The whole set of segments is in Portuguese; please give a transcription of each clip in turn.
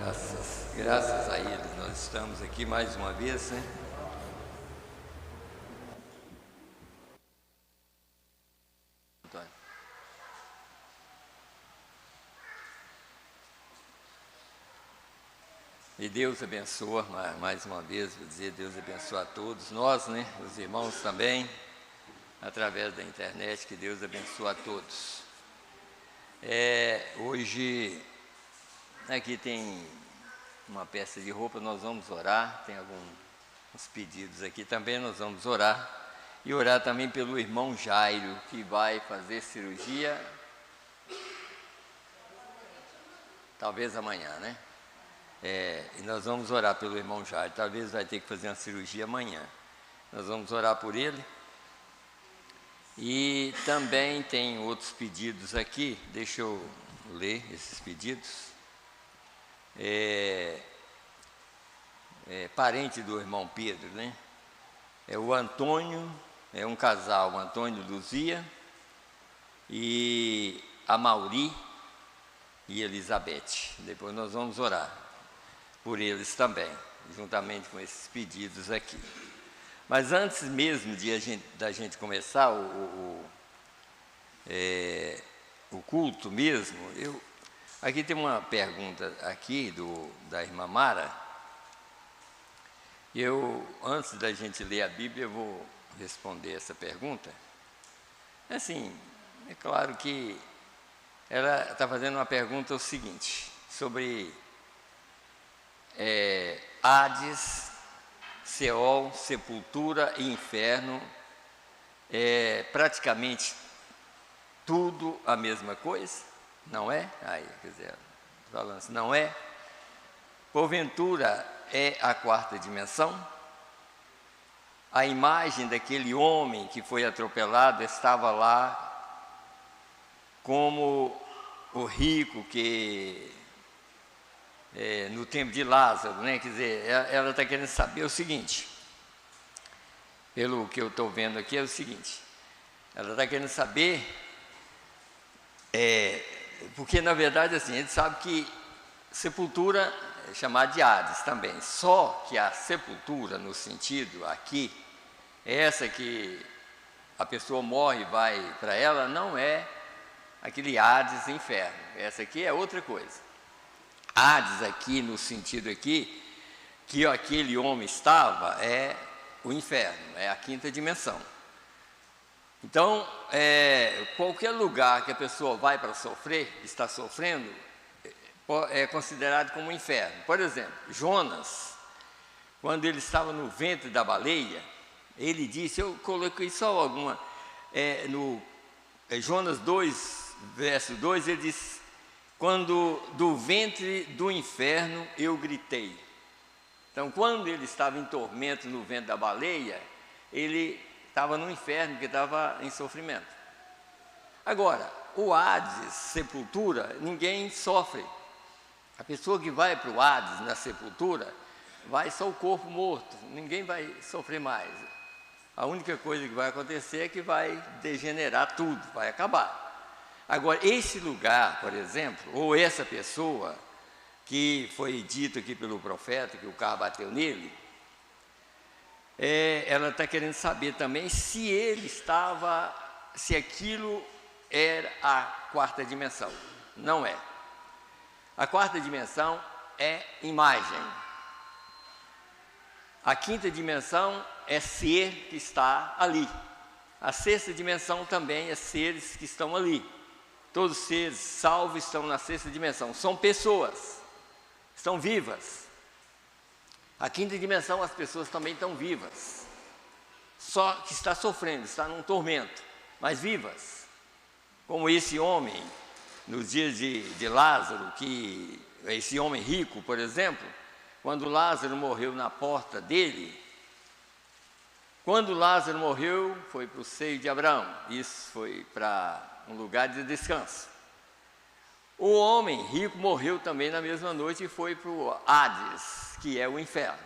Graças a Ele, nós estamos aqui mais uma vez, né? E Deus abençoa, mais uma vez, vou dizer, Deus abençoa a todos nós, né? Os irmãos também, através da internet, que Deus abençoa a todos. Hoje, aqui tem uma peça de roupa, nós vamos orar, tem alguns pedidos aqui também, nós vamos orar. E orar também pelo irmão Jairo, que vai fazer cirurgia, talvez amanhã, né? E nós vamos orar pelo irmão Jairo, talvez vai ter que fazer uma cirurgia amanhã. Nós vamos orar por ele. E também tem outros pedidos aqui, deixa eu ler esses pedidos. Parente do irmão Pedro, né? O Antônio, é um casal, o Antônio e Luzia, e a Mauri e Elizabeth. Depois nós vamos orar por eles também, juntamente com esses pedidos aqui. Mas antes mesmo da gente começar o culto mesmo, aqui tem uma pergunta aqui da irmã Mara. Antes da gente ler a Bíblia, eu vou responder essa pergunta. Assim, é claro que ela está fazendo uma pergunta o seguinte, sobre Hades, Seol, sepultura e inferno, praticamente tudo a mesma coisa, não é? Aí, quer dizer, falando assim, não é? Porventura é a quarta dimensão? A imagem daquele homem que foi atropelado estava lá como o rico que no tempo de Lázaro, né? Quer dizer, ela está querendo saber o seguinte, pelo que eu estou vendo aqui é o seguinte, ela está querendo saber, porque na verdade assim, a gente sabe que sepultura é chamada de Hades também, só que a sepultura no sentido aqui, essa que a pessoa morre e vai para ela, não é aquele Hades inferno, essa aqui é outra coisa. Hades aqui, no sentido aqui, que aquele homem estava, é o inferno, é a quinta dimensão. Então, qualquer lugar que a pessoa vai para sofrer, está sofrendo, é considerado como um inferno. Por exemplo, Jonas, quando ele estava no ventre da baleia, ele disse, eu coloquei só alguma, no Jonas 2, verso 2, ele diz, quando do ventre do inferno eu gritei. Então, quando ele estava em tormento no ventre da baleia, ele estava no inferno, porque estava em sofrimento. Agora, o Hades, sepultura, ninguém sofre. A pessoa que vai para o Hades, na sepultura, vai só o corpo morto, ninguém vai sofrer mais. A única coisa que vai acontecer é que vai degenerar tudo, vai acabar. Agora, esse lugar, por exemplo, ou essa pessoa que foi dito aqui pelo profeta, que o carro bateu nele, ela está querendo saber também se aquilo era a quarta dimensão. Não é. A quarta dimensão é imagem. A quinta dimensão é ser que está ali. A sexta dimensão também é seres que estão ali. Todos os seres salvos estão na sexta dimensão. São pessoas, estão vivas. A quinta dimensão, as pessoas também estão vivas. Só que está sofrendo, está num tormento, mas vivas. Como esse homem, nos dias de Lázaro, que esse homem rico, por exemplo, quando Lázaro morreu na porta dele, quando Lázaro morreu, foi para o seio de Abraão. Isso foi para um lugar de descanso. O homem rico morreu também na mesma noite e foi para o Hades, que é o inferno.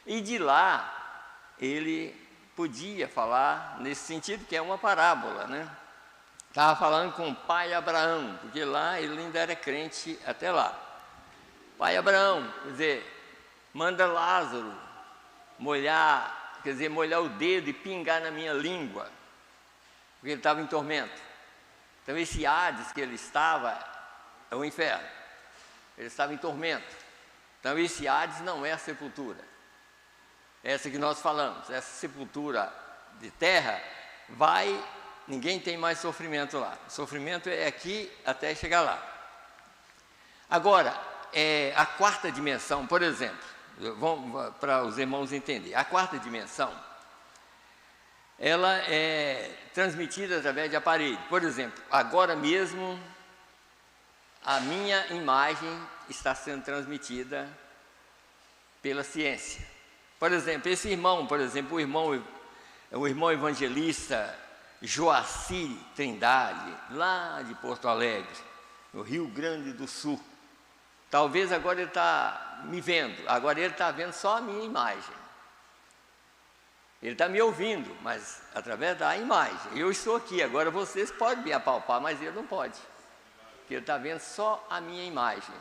E de lá, ele podia falar nesse sentido, que é uma parábola, né? Estava falando com o pai Abraão, porque lá ele ainda era crente até lá. pai Abraão, quer dizer, manda Lázaro molhar, quer dizer, molhar o dedo e pingar na minha língua, porque ele estava em tormento. Então esse Hades que ele estava é o inferno, ele estava em tormento. Então esse Hades não é a sepultura, essa que nós falamos, essa sepultura de terra ninguém tem mais sofrimento lá, o sofrimento é aqui até chegar lá. Agora, a quarta dimensão, por exemplo, para os irmãos entenderem, a quarta dimensão, ela é transmitida através de aparelho. Por exemplo, agora mesmo, a minha imagem está sendo transmitida pela ciência. Por exemplo, esse irmão, o irmão evangelista Joacir Trindade, lá de Porto Alegre, no Rio Grande do Sul. Talvez agora ele está me vendo, agora ele está vendo só a minha imagem. Ele está me ouvindo, mas através da imagem. Eu estou aqui, agora vocês podem me apalpar, mas ele não pode. Porque ele está vendo só a minha imagem.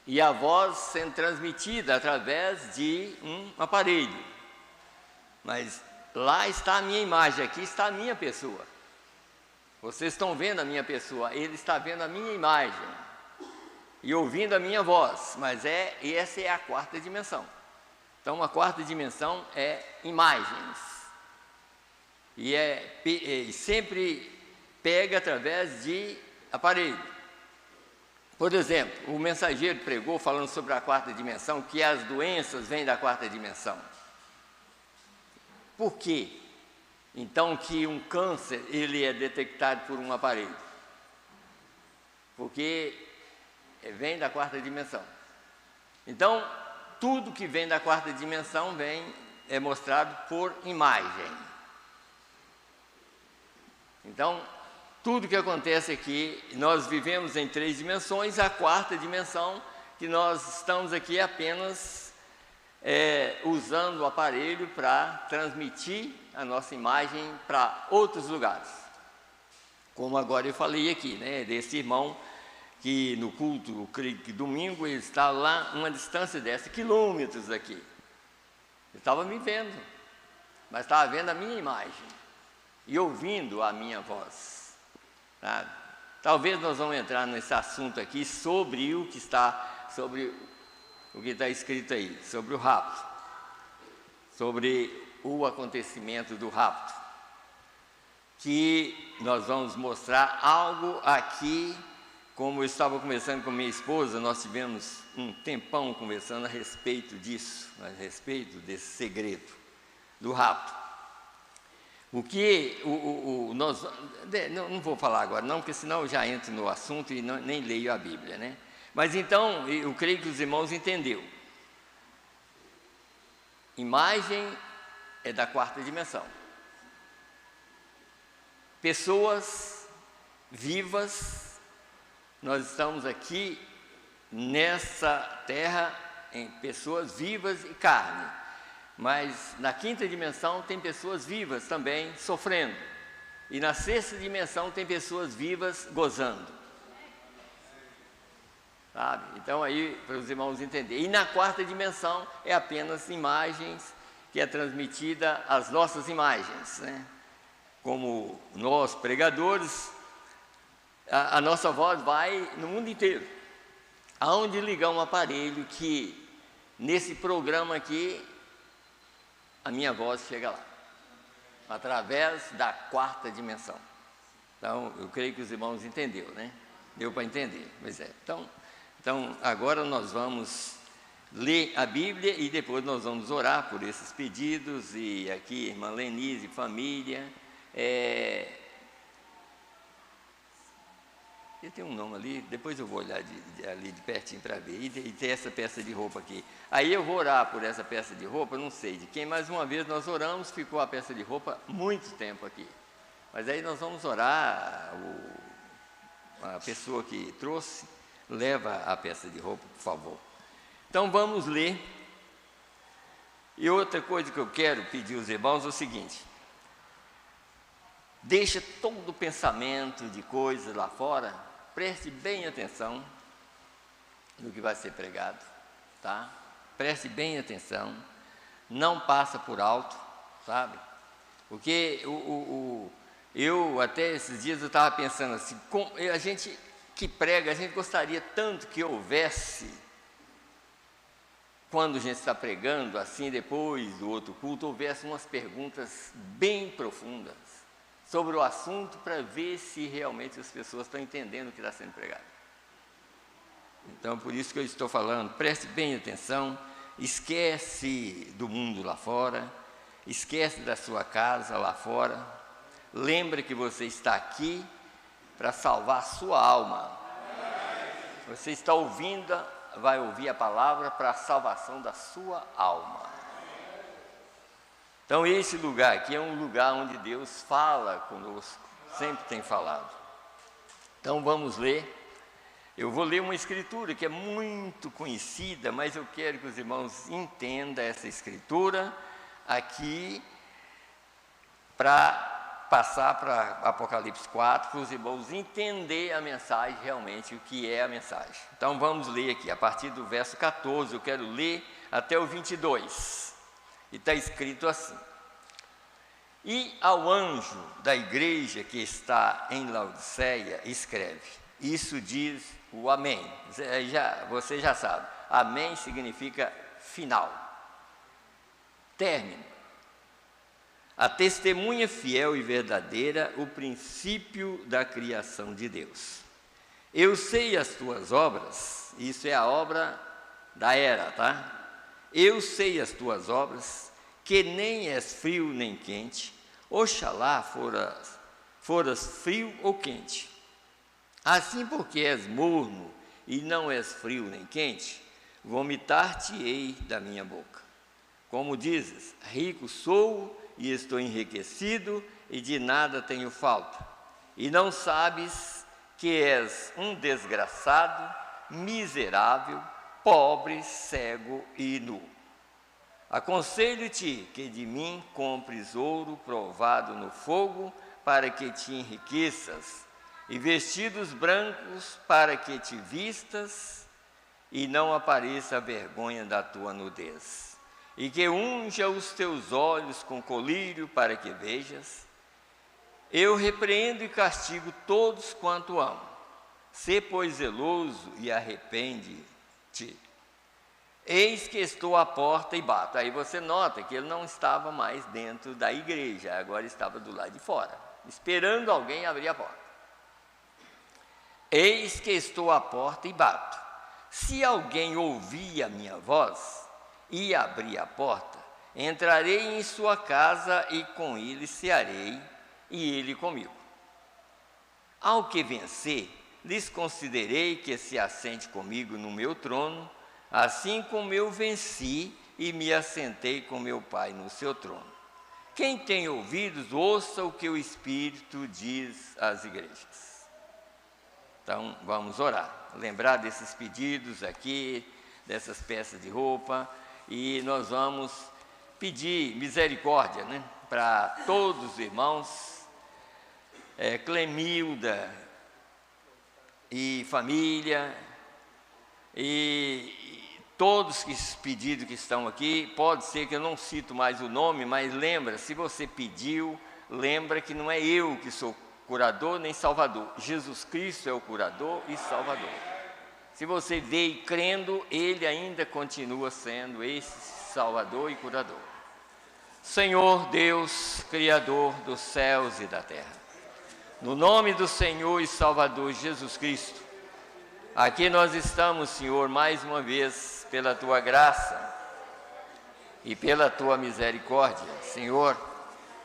E a voz sendo transmitida através de um aparelho. Mas lá está a minha imagem, aqui está a minha pessoa. Vocês estão vendo a minha pessoa, ele está vendo a minha imagem. E ouvindo a minha voz, mas essa é a quarta dimensão. Então, a quarta dimensão é imagens. E sempre pega através de aparelho. Por exemplo, o mensageiro pregou falando sobre a quarta dimensão, que as doenças vêm da quarta dimensão. Por quê? Então, que um câncer ele é detectado por um aparelho? Porque vem da quarta dimensão. Então, tudo que vem da quarta dimensão é mostrado por imagem. Então, tudo que acontece aqui, nós vivemos em 3 dimensões, a quarta dimensão, que nós estamos aqui apenas usando o aparelho para transmitir a nossa imagem para outros lugares. Como agora eu falei aqui, né, desse irmão que no culto, eu creio que domingo, ele está lá uma distância dessa, quilômetros daqui. Ele estava me vendo, mas estava vendo a minha imagem e ouvindo a minha voz. Tá? Talvez nós vamos entrar nesse assunto aqui sobre o que está escrito aí, sobre o rapto, sobre o acontecimento do rapto, que nós vamos mostrar algo aqui. Como eu estava conversando com minha esposa, nós tivemos um tempão conversando a respeito disso, a respeito desse segredo do rapto. O que nós... Não vou falar agora não, porque senão eu já entro no assunto e nem leio a Bíblia, né? Mas então, eu creio que os irmãos entenderam. Imagem é da quarta dimensão. Pessoas vivas. Nós estamos aqui nessa terra em pessoas vivas e carne, mas na quinta dimensão tem pessoas vivas também sofrendo, e na sexta dimensão tem pessoas vivas gozando, sabe? Então aí para os irmãos entenderem. E na quarta dimensão é apenas imagens, que é transmitida as nossas imagens, né? Como nós pregadores, a nossa voz vai no mundo inteiro. Aonde ligar um aparelho que, nesse programa aqui, a minha voz chega lá, através da quarta dimensão. Então, eu creio que os irmãos entenderam, né? Deu para entender, pois é. Então, agora nós vamos ler a Bíblia e depois nós vamos orar por esses pedidos. E aqui, irmã Lenise, família, tem um nome ali, depois eu vou olhar ali de pertinho para ver, e tem essa peça de roupa aqui. Aí eu vou orar por essa peça de roupa, não sei de quem, mais uma vez nós oramos, ficou a peça de roupa muito tempo aqui. Mas aí nós vamos orar, a pessoa que trouxe, leva a peça de roupa, por favor. Então vamos ler. E outra coisa que eu quero pedir aos irmãos é o seguinte: deixa todo o pensamento de coisas lá fora, preste bem atenção no que vai ser pregado, tá? Preste bem atenção, não passa por alto, sabe? Porque eu até esses dias eu estava pensando assim, a gente que prega, a gente gostaria tanto que houvesse, quando a gente está pregando, assim, depois do outro culto, houvesse umas perguntas bem profundas sobre o assunto, para ver se realmente as pessoas estão entendendo o que está sendo pregado. Então, por isso que eu estou falando, preste bem atenção, esquece do mundo lá fora, esquece da sua casa lá fora, lembra que você está aqui para salvar a sua alma. Você está ouvindo, vai ouvir a palavra para a salvação da sua alma. Então, esse lugar aqui é um lugar onde Deus fala conosco, sempre tem falado. Então, vamos ler. Eu vou ler uma escritura que é muito conhecida, mas eu quero que os irmãos entendam essa escritura aqui, para passar para Apocalipse 4, para os irmãos entender a mensagem, realmente o que é a mensagem. Então vamos ler aqui, a partir do verso 14, eu quero ler até o 22, e está escrito assim: e ao anjo da igreja que está em Laodiceia escreve, isso diz o amém, você já sabe, amém significa final, término. A testemunha fiel e verdadeira, o princípio da criação de Deus. Eu sei as tuas obras, isso é a obra da era, tá? Eu sei as tuas obras, que nem és frio nem quente, oxalá foras frio ou quente. Assim, porque és morno e não és frio nem quente, vomitar-te-ei da minha boca. Como dizes, rico sou e estou enriquecido, e de nada tenho falta. E não sabes que és um desgraçado, miserável, pobre, cego e nu. Aconselho-te que de mim compres ouro provado no fogo, para que te enriqueças, e vestidos brancos para que te vistas, e não apareça a vergonha da tua nudez. E que unja os teus olhos com colírio para que vejas. Eu repreendo e castigo todos quanto amo. Sê, pois, zeloso e arrepende-te. Eis que estou à porta e bato. Aí você nota que ele não estava mais dentro da igreja, agora estava do lado de fora, esperando alguém abrir a porta. Eis que estou à porta e bato. Se alguém ouvir a minha voz e abrir a porta, entrarei em sua casa e com ele cearei, e ele comigo. Ao que vencer, lhes considerei que se assente comigo no meu trono, assim como eu venci e me assentei com meu Pai no seu trono. Quem tem ouvidos, ouça o que o Espírito diz às igrejas. Então, vamos orar, lembrar desses pedidos aqui, dessas peças de roupa, e nós vamos pedir misericórdia, né, para todos os irmãos, Clemilda e família, e todos os pedidos que estão aqui. Pode ser que eu não cito mais o nome, mas lembra, se você pediu, lembra que não é eu que sou curador nem salvador, Jesus Cristo é o curador e salvador. Se você veio crendo, Ele ainda continua sendo esse salvador e curador. Senhor Deus, Criador dos céus e da terra, no nome do Senhor e Salvador Jesus Cristo, aqui nós estamos, Senhor, mais uma vez, pela Tua graça e pela Tua misericórdia. Senhor,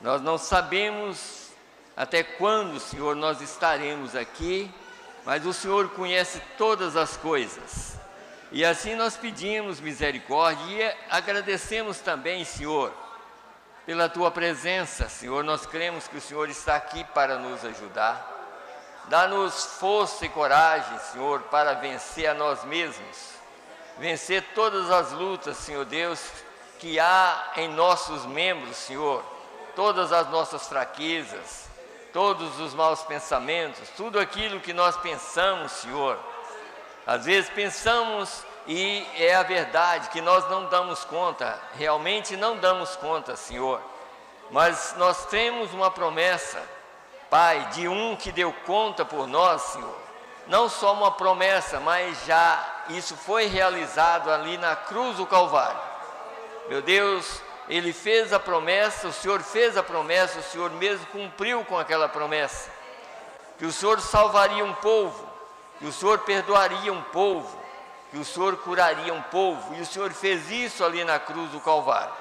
nós não sabemos até quando, Senhor, nós estaremos aqui, mas o Senhor conhece todas as coisas, e assim nós pedimos misericórdia e agradecemos também, Senhor, pela Tua presença. Senhor, nós cremos que o Senhor está aqui para nos ajudar. Dá-nos força e coragem, Senhor, para vencer a nós mesmos, vencer todas as lutas, Senhor Deus, que há em nossos membros, Senhor, todas as nossas fraquezas, todos os maus pensamentos, tudo aquilo que nós pensamos, Senhor, Às vezes pensamos, e é a verdade, que nós não damos conta, realmente não damos conta, Senhor. Mas nós temos uma promessa, Pai, de um que deu conta por nós, Senhor. Não só uma promessa, mas já isso foi realizado ali na cruz do Calvário. Meu Deus, Ele fez a promessa, o Senhor fez a promessa, o Senhor mesmo cumpriu com aquela promessa. Que o Senhor salvaria um povo, que o Senhor perdoaria um povo, que o Senhor curaria um povo, e o Senhor fez isso ali na cruz do Calvário.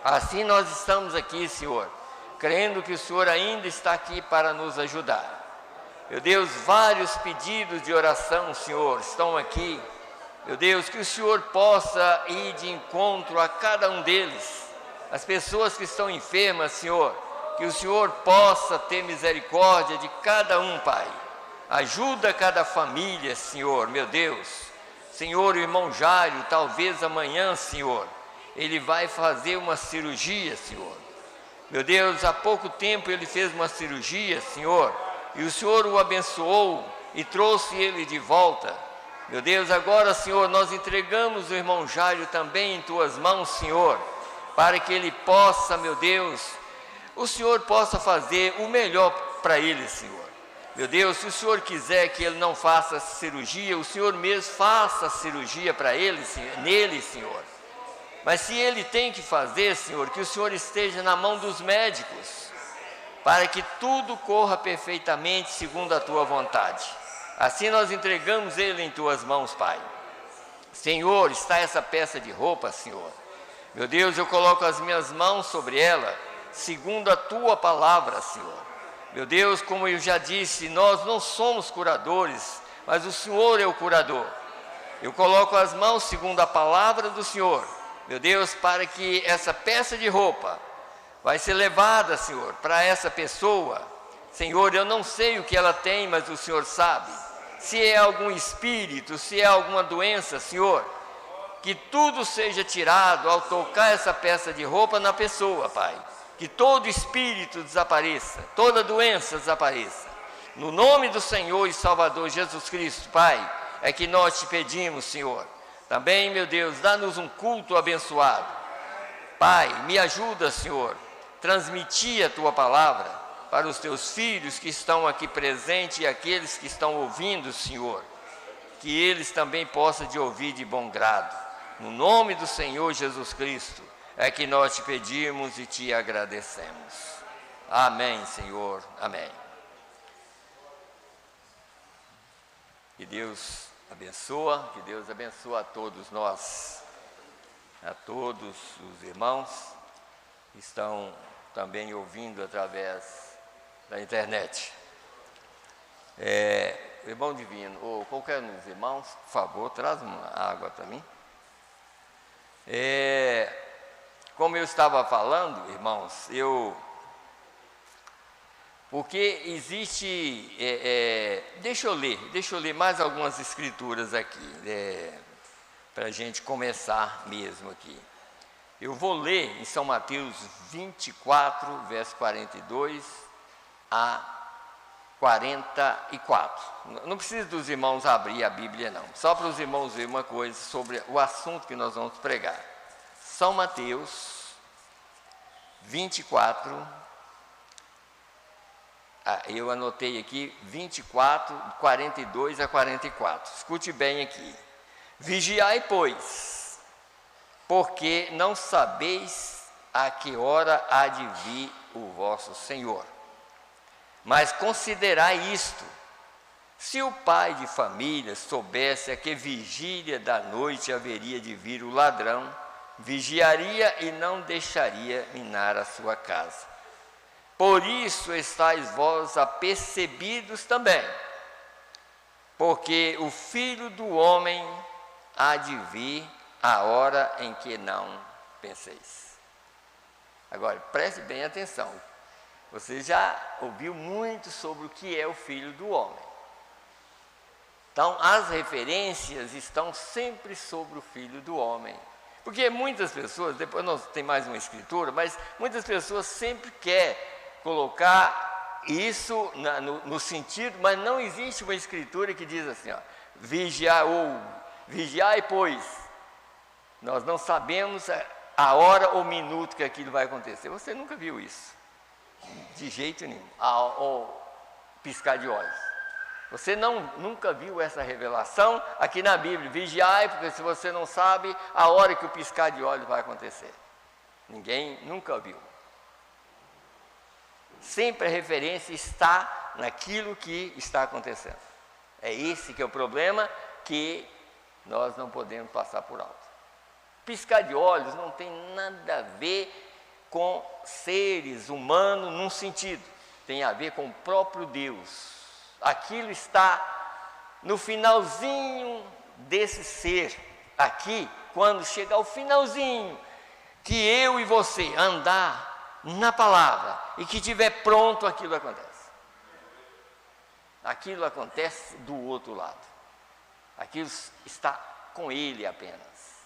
Assim nós estamos aqui, Senhor, crendo que o Senhor ainda está aqui para nos ajudar. Meu Deus, vários pedidos de oração, Senhor, estão aqui. Meu Deus, que o Senhor possa ir de encontro a cada um deles. As pessoas que estão enfermas, Senhor, que o Senhor possa ter misericórdia de cada um, Pai. Ajuda cada família, Senhor, meu Deus. Senhor, o irmão Jário, talvez amanhã, Senhor, ele vai fazer uma cirurgia, Senhor. Meu Deus, há pouco tempo ele fez uma cirurgia, Senhor, e o Senhor o abençoou e trouxe ele de volta. Meu Deus, agora, Senhor, nós entregamos o irmão Jário também em Tuas mãos, Senhor, para que ele possa, meu Deus, o Senhor possa fazer o melhor para ele, Senhor. Meu Deus, se o Senhor quiser que ele não faça a cirurgia, o Senhor mesmo faça a cirurgia para ele, nele, Senhor. Mas se ele tem que fazer, Senhor, que o Senhor esteja na mão dos médicos, para que tudo corra perfeitamente segundo a Tua vontade. Assim nós entregamos ele em Tuas mãos, Pai. Senhor, está essa peça de roupa, Senhor. Meu Deus, eu coloco as minhas mãos sobre ela, segundo a Tua palavra, Senhor. Meu Deus, como eu já disse, nós não somos curadores, mas o Senhor é o curador. Eu coloco as mãos segundo a palavra do Senhor, meu Deus, para que essa peça de roupa vai ser levada, Senhor, para essa pessoa. Senhor, eu não sei o que ela tem, mas o Senhor sabe. Se é algum espírito, se é alguma doença, Senhor, que tudo seja tirado ao tocar essa peça de roupa na pessoa, Pai. Que todo espírito desapareça, toda doença desapareça. No nome do Senhor e Salvador Jesus Cristo, Pai, é que nós te pedimos, Senhor. Também, meu Deus, dá-nos um culto abençoado. Pai, me ajuda, Senhor, transmitir a Tua palavra para os Teus filhos que estão aqui presentes e aqueles que estão ouvindo, Senhor. Que eles também possam te ouvir de bom grado. No nome do Senhor Jesus Cristo, é que nós te pedimos e te agradecemos. Amém, Senhor. Amém. Que Deus que Deus abençoe a todos nós, a todos os irmãos que estão também ouvindo através da internet. Irmão Divino, ou qualquer um dos irmãos, por favor, traz uma água para mim. Como eu estava falando, irmãos, porque existe, deixa eu ler mais algumas escrituras aqui, para a gente começar mesmo aqui. Eu vou ler em São Mateus 24, verso 42 a 44. Não precisa dos irmãos abrir a Bíblia, não. Só para os irmãos ver uma coisa sobre o assunto que nós vamos pregar. São Mateus 24, eu anotei aqui 24, 42 a 44. Escute bem aqui. Vigiai, pois, porque não sabeis a que hora há de vir o vosso Senhor. Mas considerai isto: se o pai de família soubesse a que vigília da noite haveria de vir o ladrão, vigiaria e não deixaria minar a sua casa. Por isso estáis vós apercebidos também, porque o Filho do Homem há de vir a hora em que não penseis. Agora, preste bem atenção. Você já ouviu muito sobre o que é o Filho do Homem. Então, as referências estão sempre sobre o Filho do Homem. Porque muitas pessoas, depois nós tem mais uma escritura, mas muitas pessoas sempre querem colocar isso no sentido, mas não existe uma escritura que diz assim, ó, vigiai, pois nós não sabemos a hora ou minuto que aquilo vai acontecer. Você nunca viu isso, de jeito nenhum, ao piscar de olhos. Você nunca viu essa revelação aqui na Bíblia. Vigiai, porque se você não sabe a hora que o piscar de olhos vai acontecer. Ninguém nunca viu. Sempre a referência está naquilo que está acontecendo. É esse que é o problema que nós não podemos passar por alto. Piscar de olhos não tem nada a ver com seres humanos num sentido. Tem a ver com o próprio Deus. Aquilo está no finalzinho desse ser aqui, quando chegar o finalzinho, que eu e você andar na palavra e que tiver pronto, aquilo acontece. Aquilo acontece do outro lado. Aquilo está com ele apenas.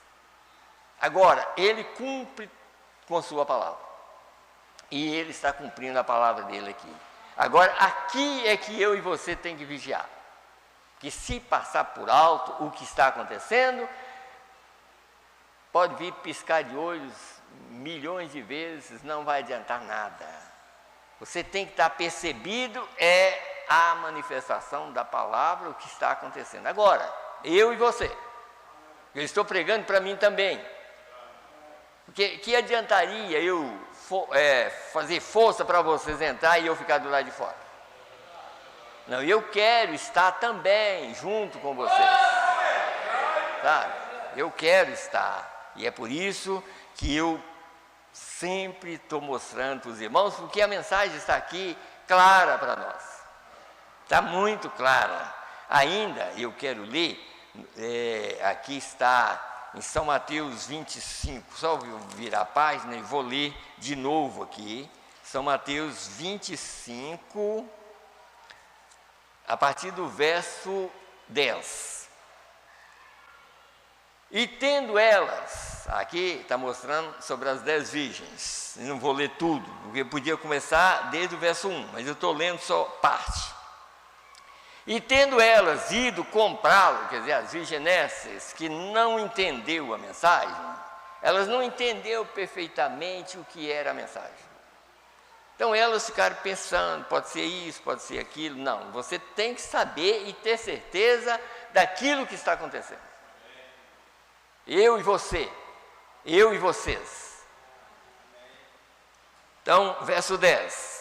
Agora, ele cumpre com a sua palavra. E ele está cumprindo a palavra dele aqui. Agora, aqui é que eu e você tem que vigiar. Que se passar por alto o que está acontecendo, pode vir piscar de olhos milhões de vezes, não vai adiantar nada. Você tem que estar percebido, é a manifestação da palavra, o que está acontecendo. Agora, eu e você, eu estou pregando para mim também. Porque que adiantaria eu fazer força para vocês entrar e eu ficar do lado de fora? Não, eu quero estar também junto com vocês, sabe? Eu quero estar, e é por isso que eu sempre estou mostrando para os irmãos, porque a mensagem está aqui clara para nós, está muito clara. Ainda eu quero ler, aqui está em São Mateus 25, só vou virar a página e vou ler de novo aqui, São Mateus 25, a partir do verso 10. E tendo elas, aqui está mostrando sobre as 10 virgens, não vou ler tudo, porque podia começar desde o verso 1, mas eu estou lendo só parte. E tendo elas ido comprá-lo, quer dizer, as virginesses que não entendeu a mensagem, elas não entenderam perfeitamente o que era a mensagem. Então elas ficaram pensando, pode ser isso, pode ser aquilo. Não, você tem que saber e ter certeza daquilo que está acontecendo. Eu e você, eu e vocês. Então, verso 10.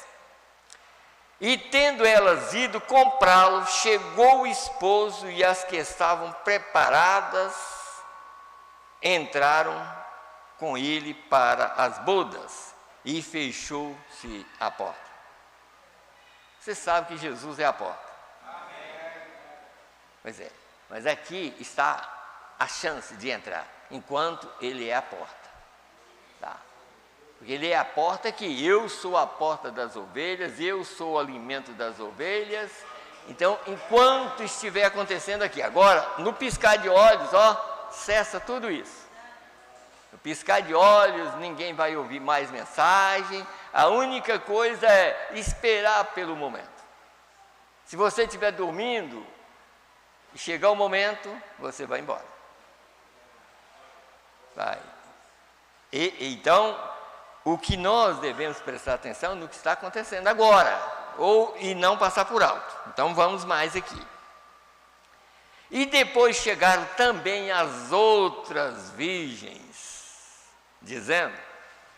E tendo elas ido comprá-lo, chegou o esposo e as que estavam preparadas entraram com ele para as bodas e fechou-se a porta. Você sabe que Jesus é a porta. Pois é, mas aqui está a chance de entrar, enquanto ele é a porta. Tá? Porque ele é a porta que eu sou a porta das ovelhas, eu sou o alimento das ovelhas. Então, enquanto estiver acontecendo aqui, agora, no piscar de olhos, cessa tudo isso. No piscar de olhos, ninguém vai ouvir mais mensagem, a única coisa é esperar pelo momento. Se você estiver dormindo, e chegar o momento, você vai embora. Vai. Então, o que nós devemos prestar atenção no que está acontecendo agora, e não passar por alto. Então vamos mais aqui. E depois chegaram também as outras virgens, dizendo: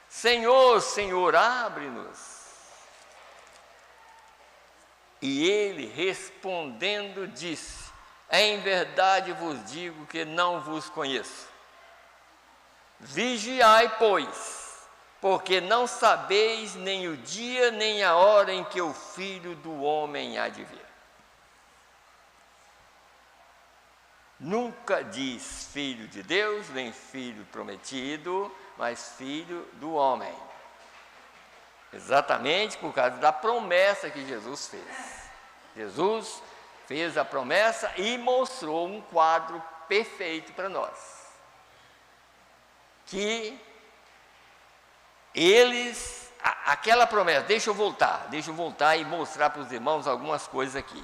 Senhor, Senhor, abre-nos. E ele respondendo disse: em verdade vos digo que não vos conheço. Vigiai, pois, porque não sabeis nem o dia nem a hora em que o Filho do Homem há de vir. Nunca diz filho de Deus, nem filho prometido, mas filho do homem. Exatamente por causa da promessa que Jesus fez. Jesus fez a promessa e mostrou um quadro perfeito para nós. Que aquela promessa, deixa eu voltar e mostrar para os irmãos algumas coisas aqui.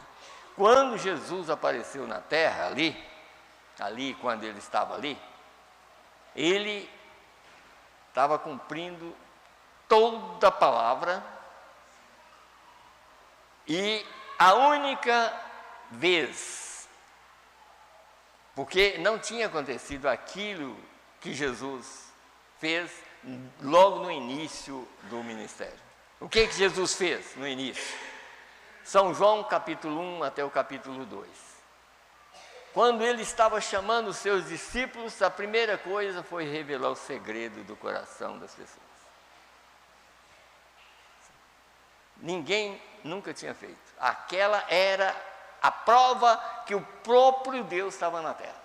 quando Jesus apareceu na terra, ali quando ele estava ali, ele estava cumprindo toda a palavra, e a única vez, porque não tinha acontecido aquilo que Jesus fez logo no início do ministério. O que Jesus fez no início? São João capítulo 1 até o capítulo 2. Quando ele estava chamando os seus discípulos, a primeira coisa foi revelar o segredo do coração das pessoas. Ninguém nunca tinha feito. Aquela era a prova que o próprio Deus estava na terra.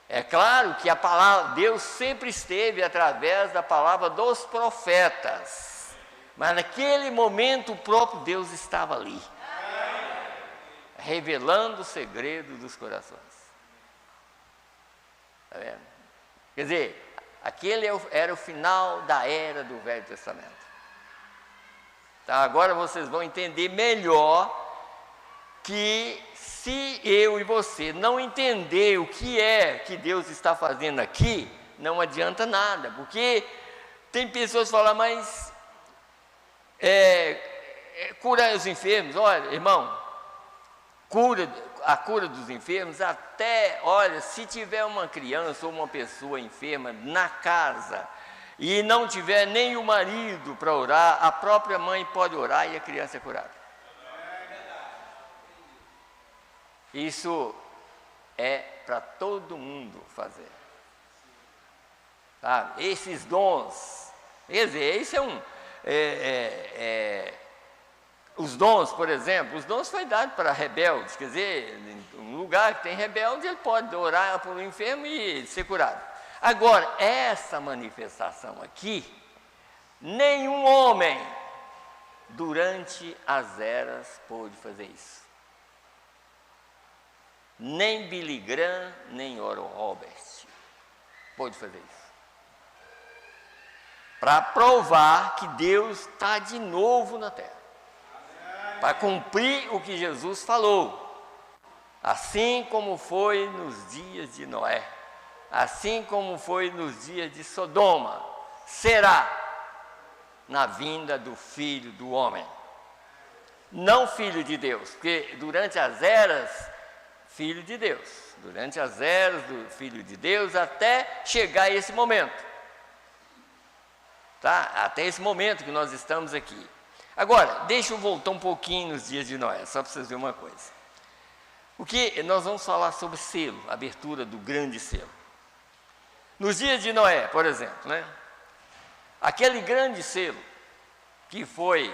É claro que a palavra, Deus sempre esteve através da palavra dos profetas, mas naquele momento o próprio Deus estava ali, revelando o segredo dos corações. Está vendo? Quer dizer, aquele era o final da era do Velho Testamento. Tá, agora vocês vão entender melhor que se eu e você não entender o que é que Deus está fazendo aqui, não adianta nada, porque tem pessoas que falam, mas curar os enfermos, olha, irmão, a cura dos enfermos, até, olha, se tiver uma criança ou uma pessoa enferma na casa, e não tiver nem o marido para orar, a própria mãe pode orar e a criança é curada. Isso é para todo mundo fazer. Tá? Esses dons, quer dizer, isso os dons, por exemplo, os dons foi dado para rebeldes, quer dizer, um lugar que tem rebelde, ele pode orar por um enfermo e ser curado. Agora, essa manifestação aqui, nenhum homem durante as eras pôde fazer isso. Nem Billy Graham, nem Oral Roberts pôde fazer isso. Para provar que Deus está de novo na terra. Para cumprir o que Jesus falou. Assim como foi nos dias de Noé. Assim como foi nos dias de Sodoma. Será na vinda do Filho do Homem. Não Filho de Deus. Porque durante as eras, Filho de Deus. Durante as eras do Filho de Deus, até chegar a esse momento. Tá? Até esse momento que nós estamos aqui. Agora, deixa eu voltar um pouquinho nos dias de Noé, só para vocês verem uma coisa. O que nós vamos falar sobre selo, a abertura do grande selo. Nos dias de Noé, por exemplo, né? Aquele grande selo que foi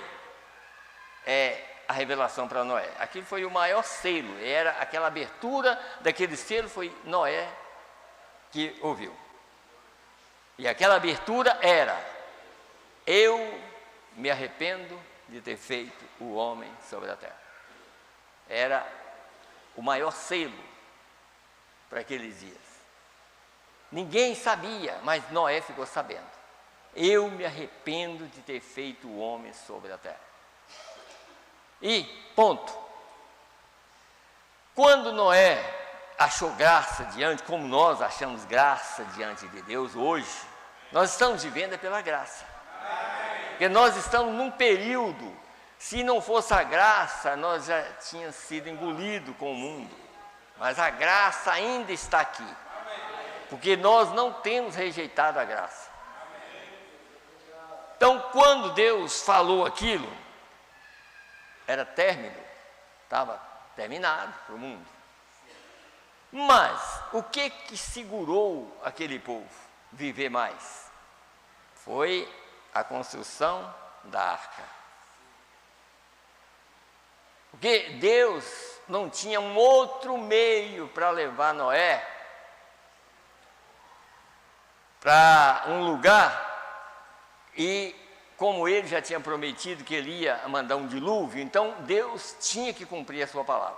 a revelação para Noé. Aquilo foi o maior selo, era aquela abertura daquele selo, foi Noé que ouviu. E aquela abertura era: eu me arrependo de ter feito o homem sobre a terra. Era o maior selo para aqueles dias. Ninguém sabia, mas Noé ficou sabendo. Eu me arrependo de ter feito o homem sobre a terra. E ponto. Quando Noé achou graça diante, como nós achamos graça diante de Deus hoje, nós estamos vivendo pela graça. Porque nós estamos num período, se não fosse a graça, nós já tínhamos sido engolidos com o mundo. Mas a graça ainda está aqui. Porque nós não temos rejeitado a graça. Então, quando Deus falou aquilo, era término, estava terminado para o mundo. Mas, o que segurou aquele povo viver mais? Foi a construção da arca. Porque Deus não tinha um outro meio para levar Noé para um lugar, e como ele já tinha prometido que ele ia mandar um dilúvio, então Deus tinha que cumprir a sua palavra.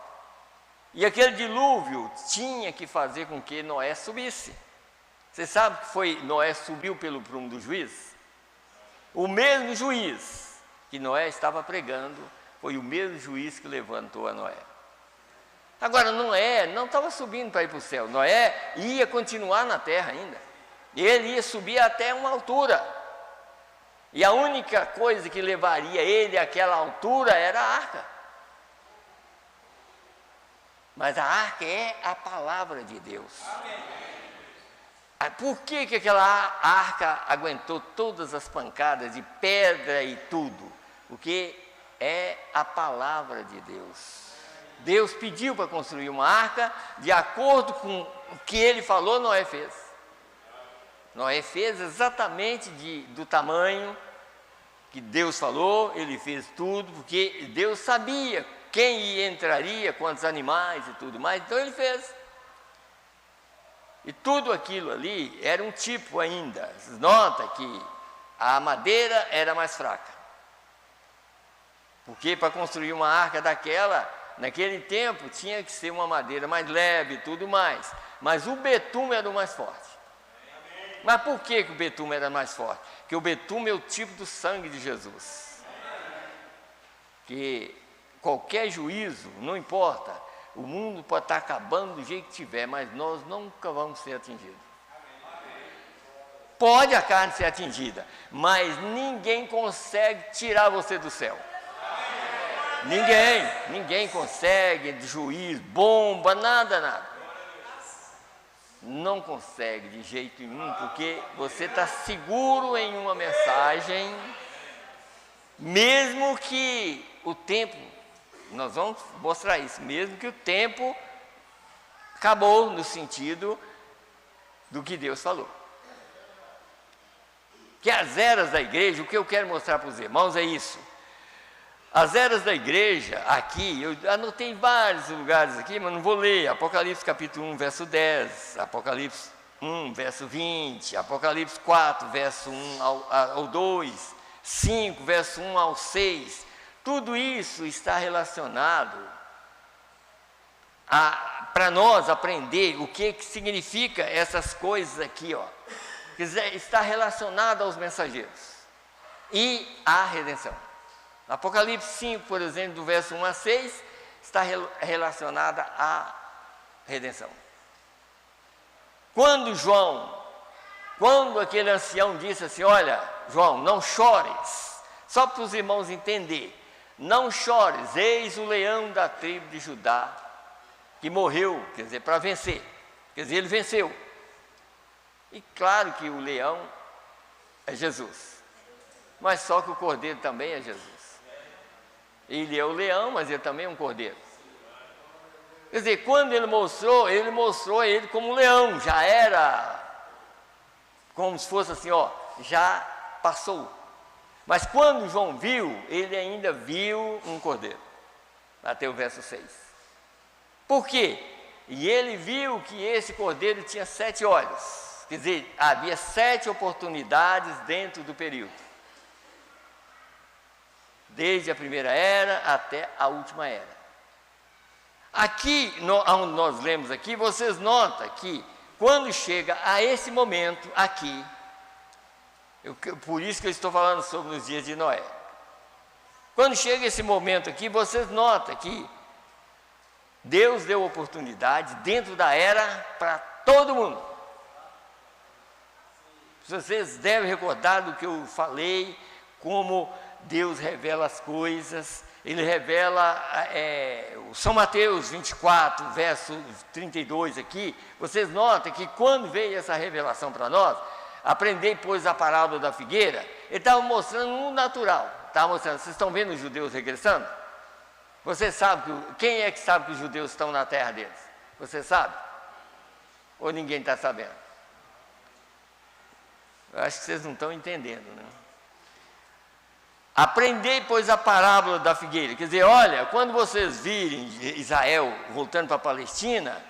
E aquele dilúvio tinha que fazer com que Noé subisse. Você sabe que foi Noé subiu pelo prumo do juiz? O mesmo juiz que Noé estava pregando foi o mesmo juiz que levantou a Noé. Agora, Noé não estava subindo para ir para o céu. Noé ia continuar na terra ainda. Ele ia subir até uma altura. E a única coisa que levaria ele àquela altura era a arca. Mas a arca é a palavra de Deus. Por que aquela arca aguentou todas as pancadas de pedra e tudo? Porque é a palavra de Deus. Deus pediu para construir uma arca, de acordo com o que ele falou, Noé fez. Noé fez exatamente do tamanho que Deus falou, ele fez tudo, porque Deus sabia quem entraria, quantos animais e tudo mais, então ele fez. E tudo aquilo ali era um tipo ainda. Vocês notam que a madeira era mais fraca. Porque para construir uma arca daquela, naquele tempo, tinha que ser uma madeira mais leve e tudo mais. Mas o betume era o mais forte. Mas por que o betume era mais forte? Porque o betume é o tipo do sangue de Jesus. Que qualquer juízo, não importa, o mundo pode estar acabando do jeito que tiver, mas nós nunca vamos ser atingidos. Pode a carne ser atingida, mas ninguém consegue tirar você do céu. Ninguém consegue, juiz, bomba, nada. Não consegue de jeito nenhum, porque você está seguro em uma mensagem, mesmo que o tempo, nós vamos mostrar isso, mesmo que o tempo acabou no sentido do que Deus falou. Que as eras da igreja, o que eu quero mostrar para os irmãos é isso. As eras da igreja, aqui, eu anotei vários lugares aqui, mas não vou ler. Apocalipse capítulo 1, verso 10, Apocalipse 1, verso 20, Apocalipse 4, verso 1 ao 2, 5, verso 1 ao 6. Tudo isso está relacionado para nós aprender o que significa essas coisas aqui, ó. Quer dizer, está relacionado aos mensageiros e à redenção. Apocalipse 5, por exemplo, do verso 1 a 6, está relacionada à redenção. Quando aquele ancião disse assim, olha, João, não chores, só para os irmãos entenderem, não chores, eis o leão da tribo de Judá, que morreu, quer dizer, para vencer, quer dizer, ele venceu. E claro que o leão é Jesus, mas só que o cordeiro também é Jesus. Ele é o leão, mas ele também é um cordeiro. Quer dizer, quando ele mostrou ele como um leão, já era como se fosse assim, ó, já passou. Mas quando João viu, ele ainda viu um cordeiro. Até o verso 6. Por quê? E ele viu que esse cordeiro tinha 7 olhos. Quer dizer, havia 7 oportunidades dentro do período. Desde a primeira era até a última era. Aqui, onde nós lemos aqui, vocês notam que quando chega a esse momento aqui, por isso que eu estou falando sobre os dias de Noé. Quando chega esse momento aqui, vocês notam que Deus deu oportunidade dentro da era para todo mundo. Vocês devem recordar do que eu falei, como Deus revela as coisas. Ele revela, o São Mateus 24, verso 32 aqui, vocês notam que quando veio essa revelação para nós, aprendei, pois, a parábola da figueira, ele estava mostrando o natural, estava mostrando, vocês estão vendo os judeus regressando? Você sabe, quem é que sabe que os judeus estão na terra deles? Você sabe? Ou ninguém está sabendo? Eu acho que vocês não estão entendendo, né? Aprendei, pois, a parábola da figueira. Quer dizer, olha, quando vocês virem Israel voltando para a Palestina,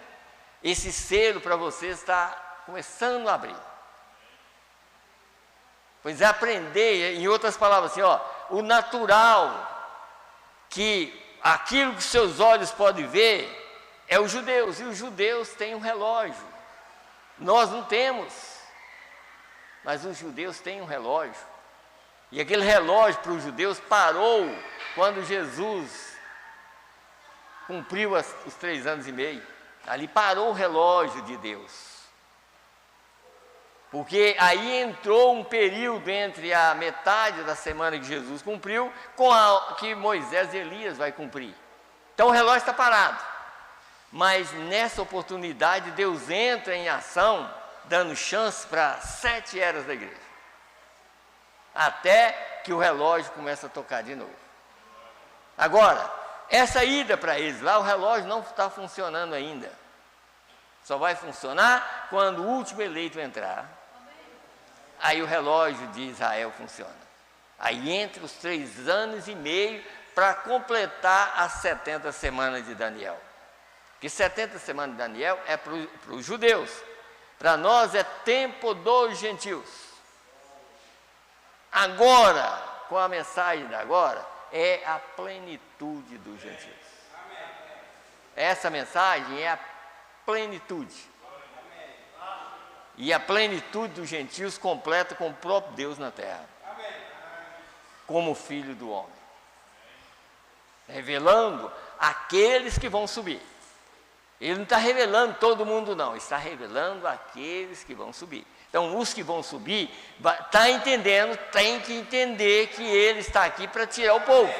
esse selo para vocês está começando a abrir. Pois é, aprender, em outras palavras, assim, ó, o natural, que aquilo que seus olhos podem ver, é os judeus. E os judeus têm um relógio. Nós não temos. Mas os judeus têm um relógio. E aquele relógio para os judeus parou quando Jesus cumpriu os 3 anos e meio, ali parou o relógio de Deus. Porque aí entrou um período entre a metade da semana que Jesus cumpriu com a que Moisés e Elias vai cumprir. Então o relógio está parado. Mas nessa oportunidade Deus entra em ação, dando chance para 7 eras da igreja. Até que o relógio começa a tocar de novo. Agora, essa ida para eles lá, o relógio não está funcionando ainda. Só vai funcionar quando o último eleito entrar. Aí o relógio de Israel funciona. Aí entra os 3 anos e meio para completar as 70 semanas de Daniel. Porque 70 semanas de Daniel é para os judeus. Para nós é tempo dos gentios. Agora, com a mensagem de agora, é a plenitude dos gentios. Essa mensagem é a plenitude. E a plenitude dos gentios completa com o próprio Deus na terra. Como filho do homem. Revelando aqueles que vão subir. Ele não está revelando todo mundo não, está revelando aqueles que vão subir. Então os que vão subir, está entendendo, tem que entender que ele está aqui para tirar o povo.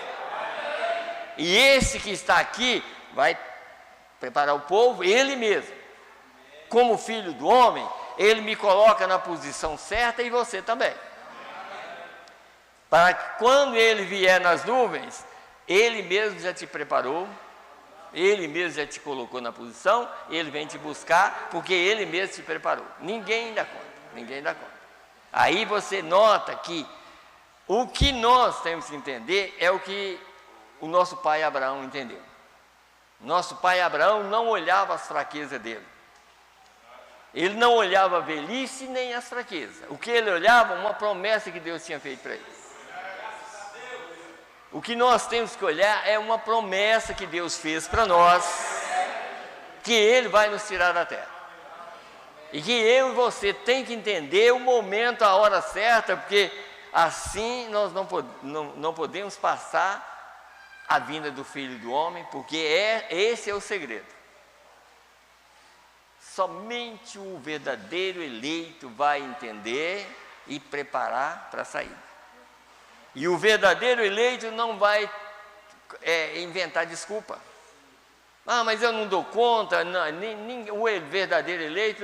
E esse que está aqui vai preparar o povo, ele mesmo. Como filho do homem, ele me coloca na posição certa e você também. Para que quando ele vier nas nuvens, ele mesmo já te preparou, ele mesmo já te colocou na posição, ele vem te buscar, porque ele mesmo te preparou. Ninguém dá conta, ninguém dá conta. Aí você nota que o que nós temos que entender é o que o nosso pai Abraão entendeu. Nosso pai Abraão não olhava as fraquezas dele. Ele não olhava a velhice nem as fraquezas. O que ele olhava? Uma promessa que Deus tinha feito para ele. O que nós temos que olhar é uma promessa que Deus fez para nós, que Ele vai nos tirar da terra. E que eu e você tem que entender o momento, a hora certa, porque assim nós não podemos passar a vinda do Filho do Homem, porque esse é o segredo. Somente o verdadeiro eleito vai entender e preparar para a saída. E o verdadeiro eleito não vai inventar desculpa. Ah, mas eu não dou conta. Não, o verdadeiro eleito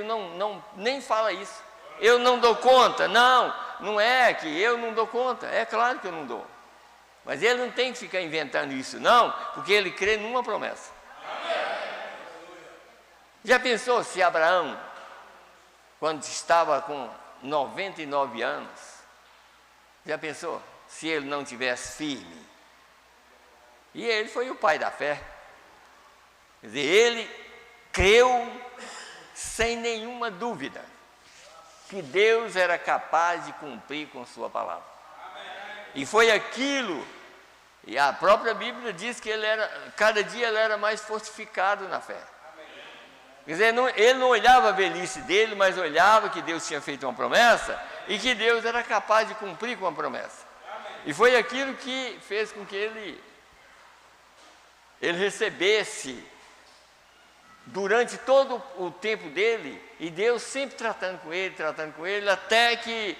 nem fala isso. Eu não dou conta. Não, não é que eu não dou conta. É claro que eu não dou. Mas ele não tem que ficar inventando isso, não, porque ele crê numa promessa. Já pensou se Abraão, quando estava com 99 anos, já pensou se ele não tivesse firme? E ele foi o pai da fé. Quer dizer, ele creu sem nenhuma dúvida que Deus era capaz de cumprir com sua palavra. E foi aquilo, e a própria Bíblia diz que cada dia ele era mais fortificado na fé. Quer dizer, ele não olhava a velhice dele, mas olhava que Deus tinha feito uma promessa e que Deus era capaz de cumprir com a promessa. E foi aquilo que fez com que ele recebesse durante todo o tempo dele, e Deus sempre tratando com ele, até que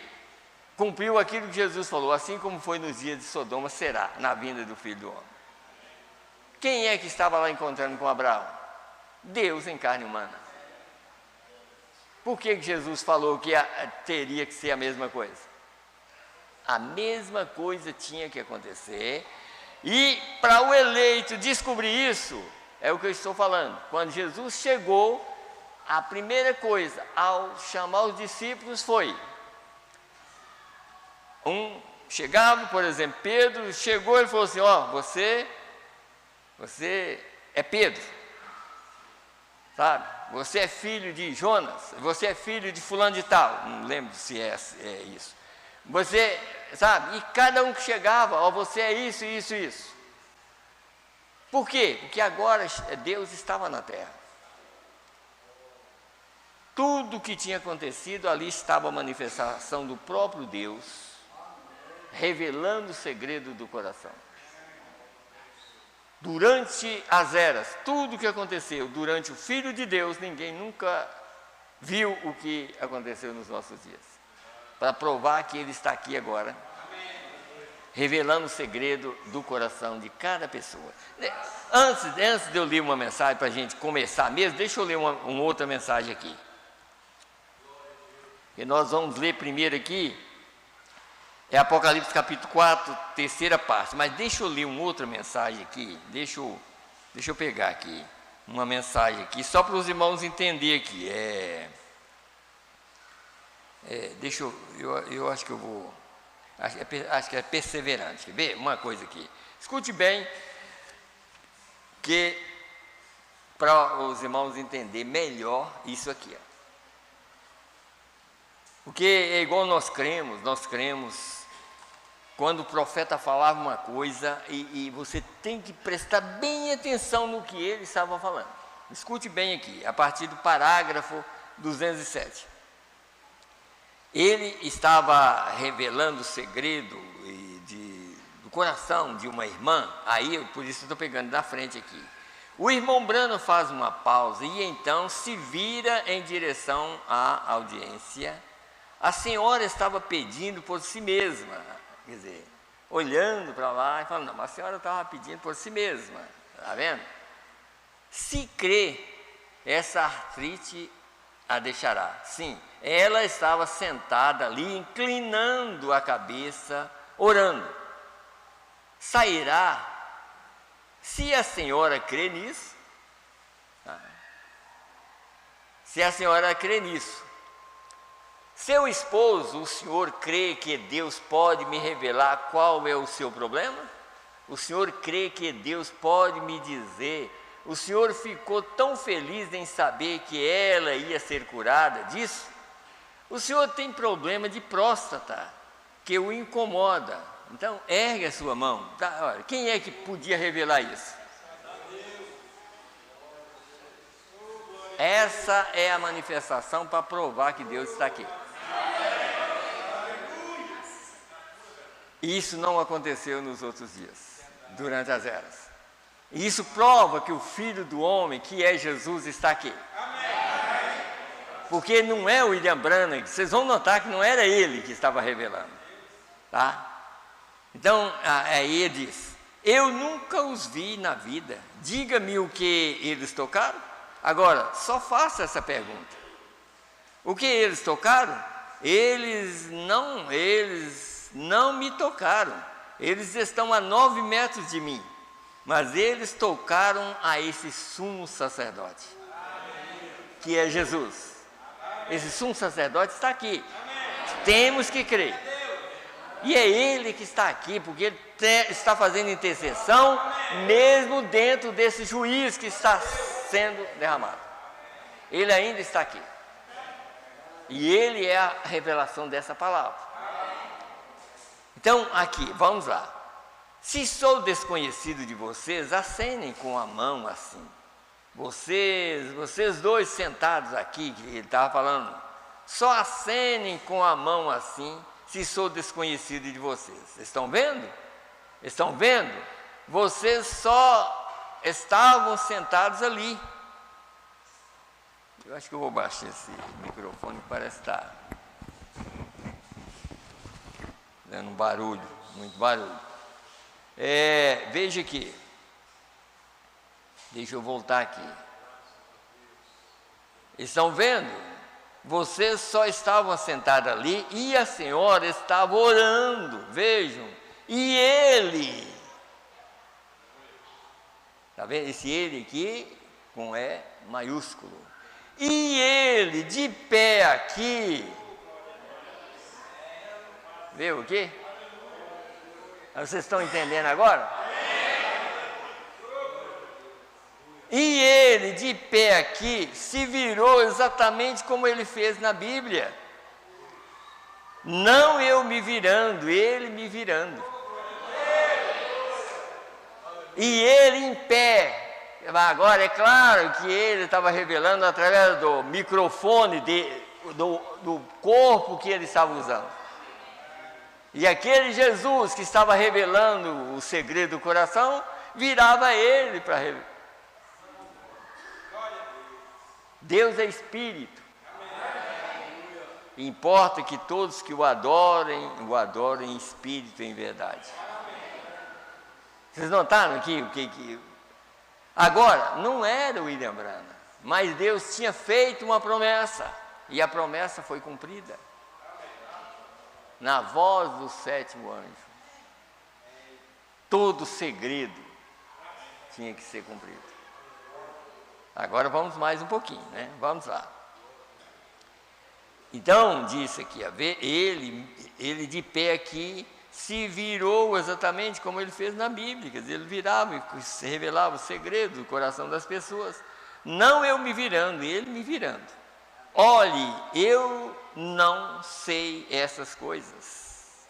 cumpriu aquilo que Jesus falou, assim como foi nos dias de Sodoma, será na vinda do Filho do Homem. Quem é que estava lá encontrando com Abraão? Deus em carne humana. Por que Jesus falou que teria que ser a mesma coisa? A mesma coisa tinha que acontecer, e para o eleito descobrir isso, é o que eu estou falando. Quando Jesus chegou, a primeira coisa ao chamar os discípulos foi: chegava, por exemplo, Pedro chegou e falou assim: ó, você é Pedro. Sabe? Você é filho de Jonas, você é filho de fulano de tal, não lembro se é isso. Você, sabe? E cada um que chegava, ó, você é isso, isso, isso. Por quê? Porque agora Deus estava na terra. Tudo que tinha acontecido, ali estava a manifestação do próprio Deus, revelando o segredo do coração. durante as eras, tudo o que aconteceu durante o Filho de Deus, ninguém nunca viu o que aconteceu nos nossos dias. Para provar que Ele está aqui agora, revelando o segredo do coração de cada pessoa. Antes de eu ler uma mensagem para a gente começar mesmo, deixa eu ler uma outra mensagem aqui. E nós vamos ler primeiro aqui, é Apocalipse capítulo 4, terceira parte, mas deixa eu ler uma outra mensagem aqui, deixa eu pegar aqui, uma mensagem aqui, só para os irmãos entenderem aqui, eu acho que eu vou, acho que é perseverante, quer ver? Uma coisa aqui, escute bem, que para os irmãos entenderem melhor isso aqui, ó. Porque é igual nós cremos, quando o profeta falava uma coisa, e você tem que prestar bem atenção no que ele estava falando. Escute bem aqui, a partir do parágrafo 207. Ele estava revelando o segredo do coração de uma irmã, aí por isso eu estou pegando da frente aqui. O irmão Branham faz uma pausa e então se vira em direção à audiência. A senhora estava pedindo por si mesma, quer dizer, olhando para lá e falando, não, mas a senhora estava pedindo por si mesma, está vendo? Se crê, essa artrite a deixará. Sim, ela estava sentada ali, inclinando a cabeça, orando. Sairá, se a senhora crê nisso, se a senhora crê nisso. Seu esposo, o senhor crê que Deus pode me revelar qual é o seu problema? O senhor crê que Deus pode me dizer? O senhor ficou tão feliz em saber que ela ia ser curada disso? O senhor tem problema de próstata que o incomoda. Então, ergue a sua mão. Tá, olha, quem é que podia revelar isso? Essa é a manifestação para provar que Deus está aqui. Isso não aconteceu nos outros dias, durante as eras. E isso prova que o Filho do Homem, que é Jesus, está aqui. Porque não é o William Branham, vocês vão notar que não era ele que estava revelando. Tá? Então, aí ele diz, eu nunca os vi na vida, diga-me o que eles tocaram. Agora, só faça essa pergunta. O que eles tocaram? Eles não me tocaram, eles estão a 9 metros de mim, mas eles tocaram a esse sumo sacerdote, que é Jesus. Esse sumo sacerdote está aqui, temos que crer, e é Ele que está aqui, porque Ele está fazendo intercessão, mesmo dentro desse juízo que está sendo derramado, Ele ainda está aqui, e Ele é a revelação dessa palavra. Então, aqui, vamos lá. Se sou desconhecido de vocês, acenem com a mão assim. Vocês dois sentados aqui, que ele estava falando, só acenem com a mão assim, se sou desconhecido de vocês. Estão vendo? Estão vendo? Vocês só estavam sentados ali. Eu acho que eu vou baixar esse microfone, que parece estar dando um barulho, muito barulho. Veja aqui. Deixa eu voltar aqui. Estão vendo? Vocês só estavam sentados ali e a senhora estava orando. Vejam. E ele. Está vendo? Esse ele aqui com E maiúsculo. E ele de pé aqui. Viu o quê? Vocês estão entendendo agora? E ele, de pé aqui, se virou exatamente como ele fez na Bíblia. Não eu me virando, ele me virando. E ele em pé. Agora, é claro que ele estava revelando através do microfone do corpo que ele estava usando. E aquele Jesus que estava revelando o segredo do coração, virava ele para Deus é espírito. Importa que todos que o adorem em espírito e em verdade. Vocês notaram aqui o que... Agora, não era o William Branham, mas Deus tinha feito uma promessa, e a promessa foi cumprida. Na voz do sétimo anjo, todo segredo tinha que ser cumprido. Agora vamos mais um pouquinho, né? Vamos lá. Então, disse aqui, ele de pé aqui, se virou exatamente como ele fez na Bíblia, quer dizer, ele virava e se revelava o segredo do coração das pessoas, não eu me virando, ele me virando. Olhe, eu não sei essas coisas.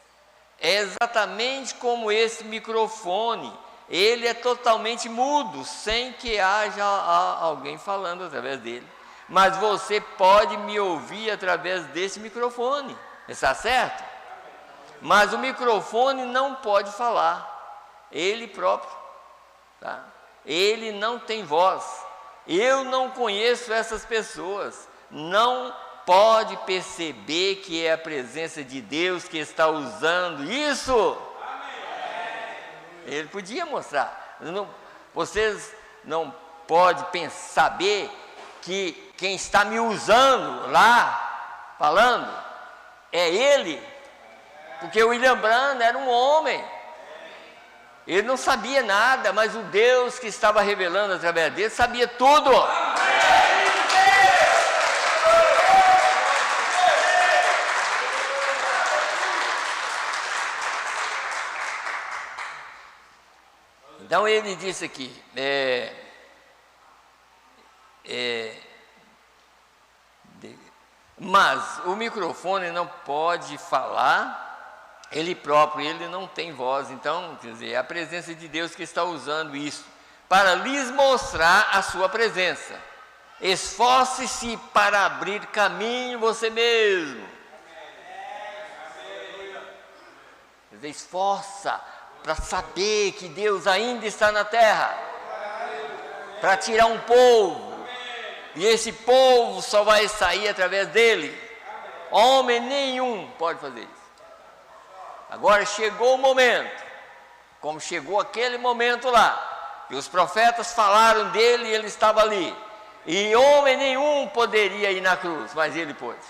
É exatamente como esse microfone, ele é totalmente mudo, sem que haja alguém falando através dele. Mas você pode me ouvir através desse microfone, está certo? Mas o microfone não pode falar, ele próprio, tá? Ele não tem voz. Eu não conheço essas pessoas, não pode perceber que é a presença de Deus que está usando isso. Ele podia mostrar. Vocês não podem saber que quem está me usando lá, falando, é ele. Porque o William Branham era um homem. Ele não sabia nada, mas o Deus que estava revelando através dele sabia tudo. Então ele disse aqui, mas o microfone não pode falar, ele próprio, ele não tem voz. Então, quer dizer, é a presença de Deus que está usando isso, para lhes mostrar a sua presença. Esforce-se para abrir caminho você mesmo. Quer dizer, esforça para saber que Deus ainda está na terra, para tirar um povo, e esse povo só vai sair através dele. Homem nenhum pode fazer isso. Agora chegou o momento, como chegou aquele momento lá, que os profetas falaram dele e ele estava ali, e homem nenhum poderia ir na cruz, mas ele pôde.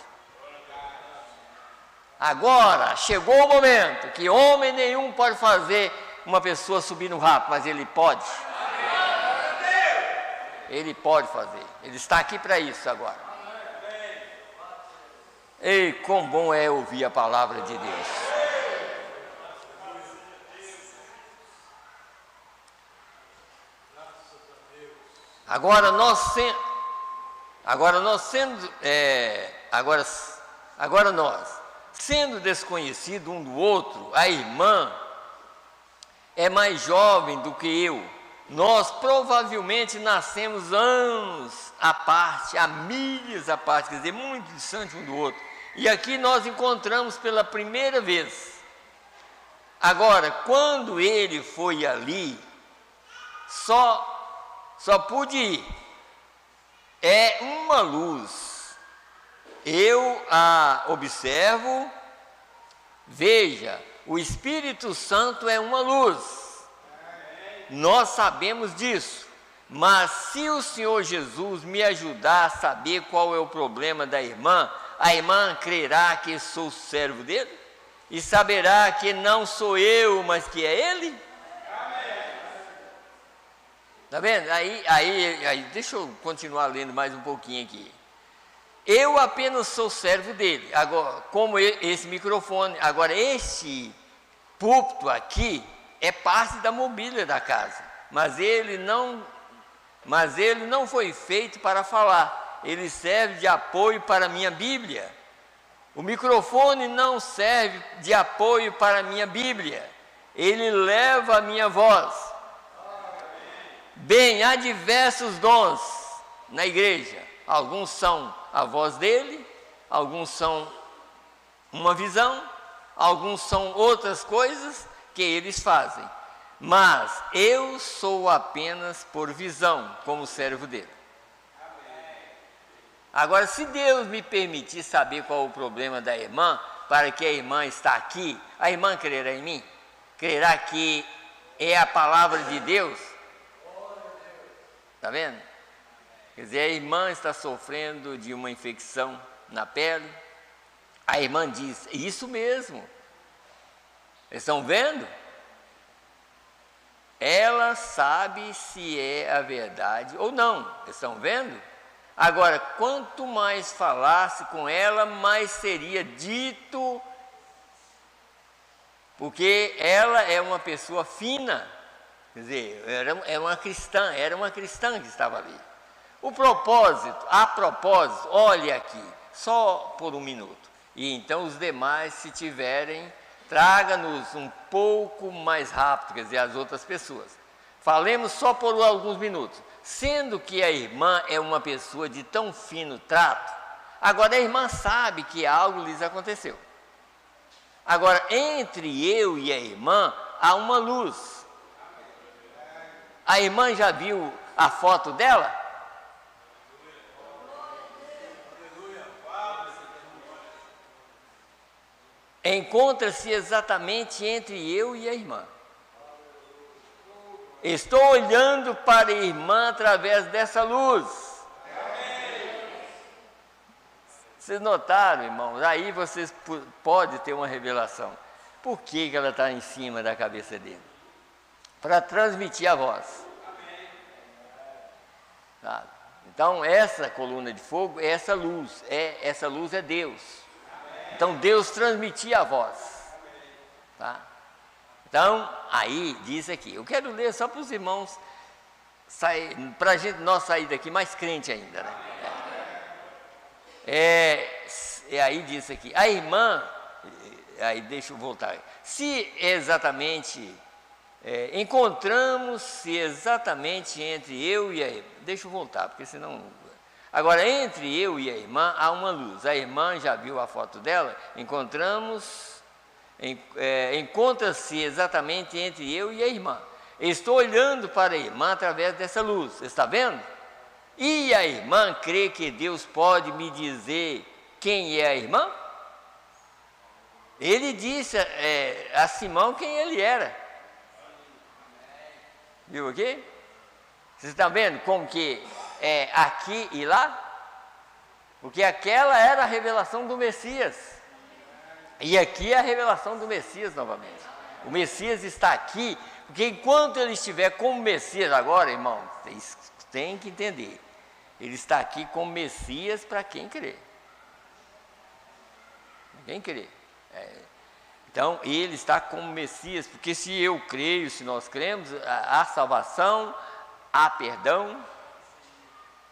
Agora chegou o momento que homem nenhum pode fazer uma pessoa subir no rapo, mas ele pode. Ele pode fazer, ele está aqui para isso agora. Ei, quão bom é ouvir a palavra de Deus. Agora nós sendo desconhecido um do outro, a irmã é mais jovem do que eu. Nós provavelmente nascemos anos à parte, há milhas à parte, quer dizer, muito distante um do outro. E aqui nós encontramos pela primeira vez. Agora, quando ele foi ali, só pude ir. É uma luz. Eu a observo, veja, o Espírito Santo é uma luz. Nós sabemos disso, mas se o Senhor Jesus me ajudar a saber qual é o problema da irmã, a irmã crerá que sou servo dele e saberá que não sou eu, mas que é ele. Está vendo? Aí, deixa eu continuar lendo mais um pouquinho aqui. Eu apenas sou servo dele, agora, como esse microfone. Agora, esse púlpito aqui é parte da mobília da casa, mas ele não foi feito para falar, ele serve de apoio para a minha Bíblia. O microfone não serve de apoio para a minha Bíblia, ele leva a minha voz. Bem, há diversos dons na igreja, alguns são a voz dele, alguns são uma visão, alguns são outras coisas que eles fazem. mas eu sou apenas por visão, como servo dele. Agora, se Deus me permitir saber qual é o problema da irmã, para que a irmã está aqui, a irmã crerá em mim? Crerá que é a palavra de Deus? Está vendo? Quer dizer, a irmã está sofrendo de uma infecção na pele. A irmã diz, isso mesmo. Eles estão vendo? Ela sabe se é a verdade ou não. Eles estão vendo? Agora, quanto mais falasse com ela, mais seria dito, porque ela é uma pessoa fina, quer dizer, era uma cristã que estava ali. A propósito, olhe aqui, só por um minuto, e então os demais, se tiverem, traga-nos um pouco mais rápido, quer dizer, as outras pessoas. Falemos só por alguns minutos. Sendo que a irmã é uma pessoa de tão fino trato, agora a irmã sabe que algo lhes aconteceu. Agora, entre eu e a irmã, há uma luz. A irmã já viu a foto dela? Encontra-se exatamente entre eu e a irmã. Estou olhando para a irmã através dessa luz. Vocês notaram, irmãos? Aí vocês podem ter uma revelação. Por que ela está em cima da cabeça dele? Para transmitir a voz. Sabe? Então, essa coluna de fogo é essa luz. Essa luz é Deus. Então, Deus transmitia a voz. Tá? Então, aí diz aqui, eu quero ler só para os irmãos, para nós sair daqui mais crente ainda, né? Aí diz aqui, a irmã, aí deixa eu voltar, se exatamente, encontramos-se exatamente entre eu e a irmã, deixa eu voltar, porque senão... Agora, entre eu e a irmã há uma luz, a irmã já viu a foto dela, encontra-se exatamente entre eu e a irmã. Estou olhando para a irmã através dessa luz, está vendo? E a irmã crê que Deus pode me dizer quem é a irmã? Ele disse a Simão quem ele era. Viu aqui? Vocês estão vendo como que é aqui e lá? Porque aquela era a revelação do Messias. E aqui é a revelação do Messias novamente. O Messias está aqui, porque enquanto ele estiver como Messias agora, irmão, vocês têm que entender. Ele está aqui como Messias para quem crê. Quem crê. Então, ele está como Messias, porque se eu creio, se nós cremos, há salvação, há perdão.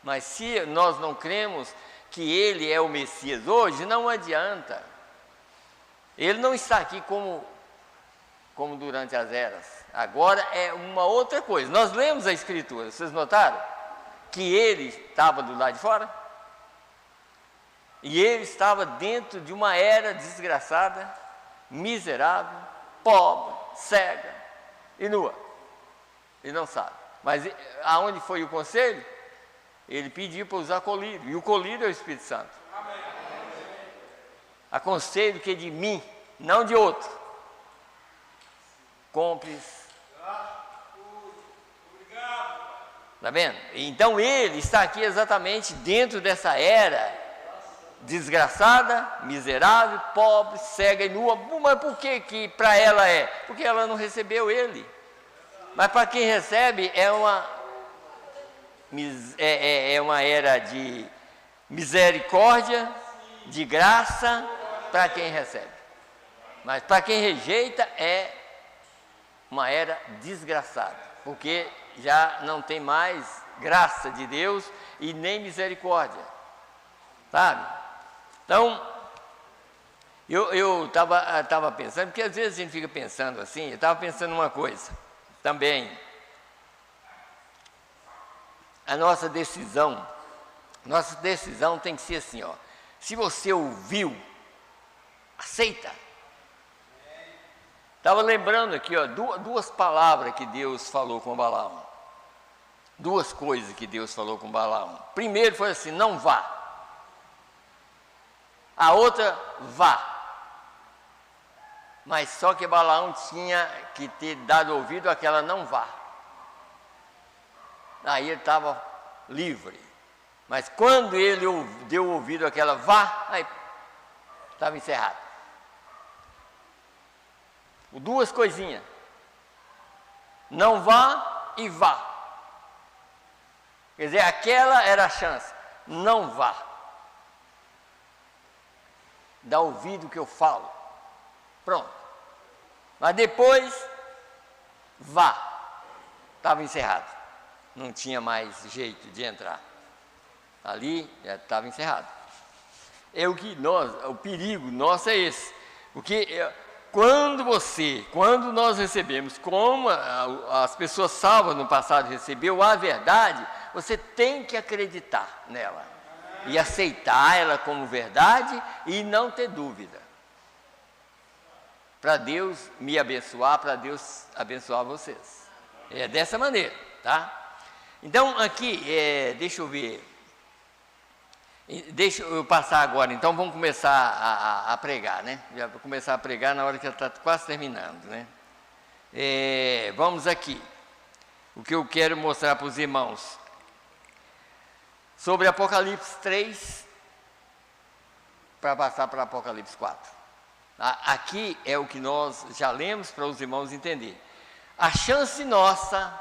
Mas se nós não cremos que ele é o Messias hoje, não adianta. Ele não está aqui como durante as eras. Agora é uma outra coisa. Nós lemos a Escritura, vocês notaram? Que ele estava do lado de fora? E ele estava dentro de uma era desgraçada, miserável, pobre, cega e nua. Ele não sabe. Mas aonde foi o conselho? Ele pediu para usar colírio. E o colírio é o Espírito Santo. Aconselho que de mim, não de outro. Compres. Está vendo? Então ele está aqui exatamente dentro dessa era desgraçada, miserável, pobre, cega e nua. Mas por que para ela é? Porque ela não recebeu ele. Mas para quem recebe é uma era de misericórdia, de graça, para quem recebe. Mas para quem rejeita é uma era desgraçada, porque já não tem mais graça de Deus e nem misericórdia, sabe? Então, eu estava pensando, porque às vezes a gente fica pensando assim, eu estava pensando uma coisa também. A nossa decisão tem que ser assim, ó. Se você ouviu, aceita. Estava lembrando aqui, ó, duas palavras que Deus falou com Balaão. Duas coisas que Deus falou com Balaão. Primeiro foi assim: não vá. A outra, vá. Mas só que Balaão tinha que ter dado ouvido àquela não vá. Aí ele estava livre. Mas quando ele deu ouvido àquela vá, aí estava encerrado. Duas coisinhas: não vá e vá. Quer dizer, aquela era a chance: não vá. Dá ouvido que eu falo. Pronto. Mas depois, vá. Estava encerrado. Não tinha mais jeito de entrar. Ali já estava encerrado. O perigo nosso é esse. Porque quando nós recebemos, como as pessoas salvas no passado recebeu a verdade, você tem que acreditar nela. E aceitar ela como verdade e não ter dúvida. Para Deus me abençoar, para Deus abençoar vocês. É dessa maneira, tá? Então aqui, deixa eu ver. Deixa eu passar agora, então vamos começar a pregar, né? Já vou começar a pregar na hora que já está quase terminando, né? Vamos aqui. O que eu quero mostrar para os irmãos sobre Apocalipse 3, para passar para Apocalipse 4. Aqui é o que nós já lemos para os irmãos entenderem. A chance nossa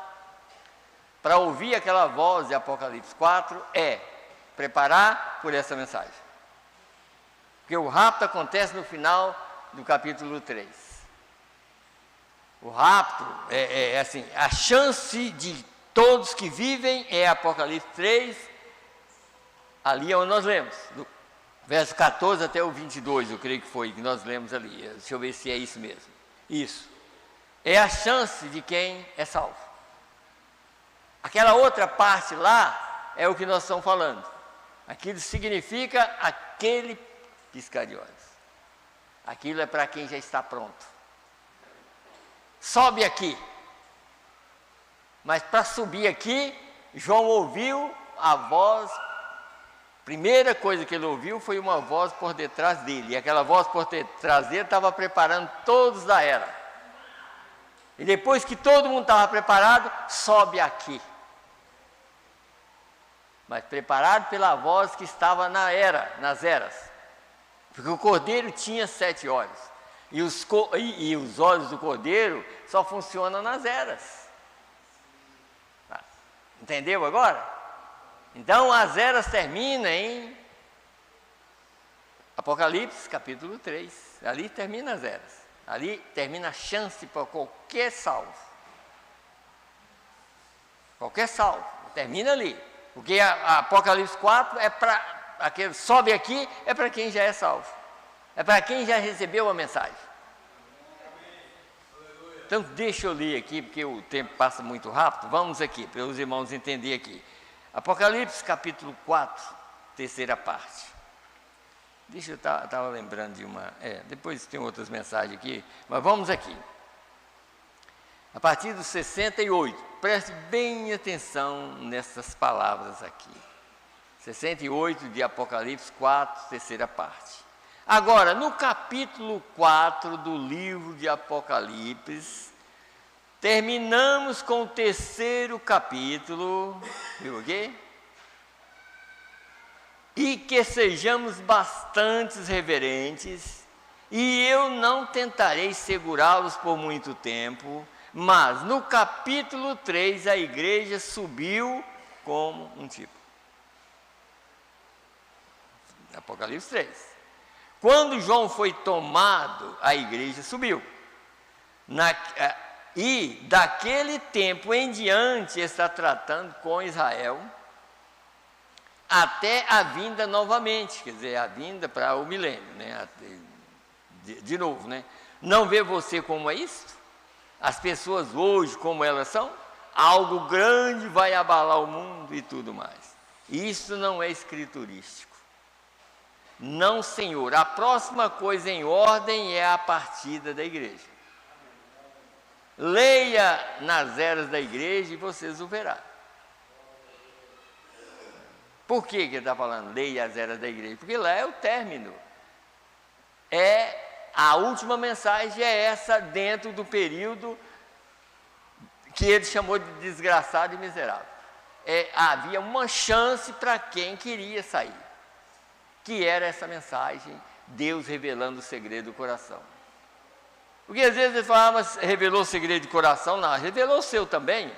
para ouvir aquela voz de Apocalipse 4 é preparar por essa mensagem. Porque o rapto acontece no final do capítulo 3. O rapto é assim, a chance de todos que vivem é Apocalipse 3, ali é onde nós lemos, do verso 14 até o 22, eu creio que foi, que nós lemos ali. Deixa eu ver se é isso mesmo. Isso. É a chance de quem é salvo. Aquela outra parte lá é o que nós estamos falando. Aquilo significa aquele piscar de olhos. Aquilo é para quem já está pronto. Sobe aqui. Mas para subir aqui, João ouviu a voz. Primeira coisa que ele ouviu foi uma voz por detrás dele. E aquela voz por detrás dele estava preparando todos da era. E depois que todo mundo estava preparado, sobe aqui. Mas preparado pela voz que estava nas eras. Porque o cordeiro tinha 7 olhos. E os olhos do cordeiro só funcionam nas eras. Entendeu agora? Então as eras terminam em Apocalipse capítulo 3. Ali termina as eras. Ali termina a chance para qualquer salvo. Qualquer salvo. Termina ali. Porque a Apocalipse 4 é para aquele sobe aqui, é para quem já é salvo. É para quem já recebeu a mensagem. Então deixa eu ler aqui, porque o tempo passa muito rápido. Vamos aqui, para os irmãos entenderem aqui. Apocalipse capítulo 4, terceira parte. Deixa eu estava lembrando de uma. Depois tem outras mensagens aqui, mas vamos aqui. A partir do 68, preste bem atenção nessas palavras aqui. 68 de Apocalipse 4, terceira parte. Agora, no capítulo 4 do livro de Apocalipse, terminamos com o terceiro capítulo, viu aqui? E que sejamos bastante reverentes, e eu não tentarei segurá-los por muito tempo, mas no capítulo 3 a igreja subiu como um tipo. Apocalipse 3. Quando João foi tomado, a igreja subiu. E daquele tempo em diante está tratando com Israel até a vinda novamente, quer dizer, a vinda para o milênio, né? De novo, né? Não vê você como é isso? As pessoas hoje, como elas são, algo grande vai abalar o mundo e tudo mais. Isso não é escriturístico. Não, Senhor. A próxima coisa em ordem é a partida da igreja. leia nas eras da igreja e vocês o verão. Por que ele está falando leia as eras da igreja? Porque lá é o término. A última mensagem é essa dentro do período que ele chamou de desgraçado e miserável. Havia uma chance para quem queria sair, que era essa mensagem, Deus revelando o segredo do coração. Porque às vezes ele fala, mas revelou o segredo do coração? Não, revelou o seu também.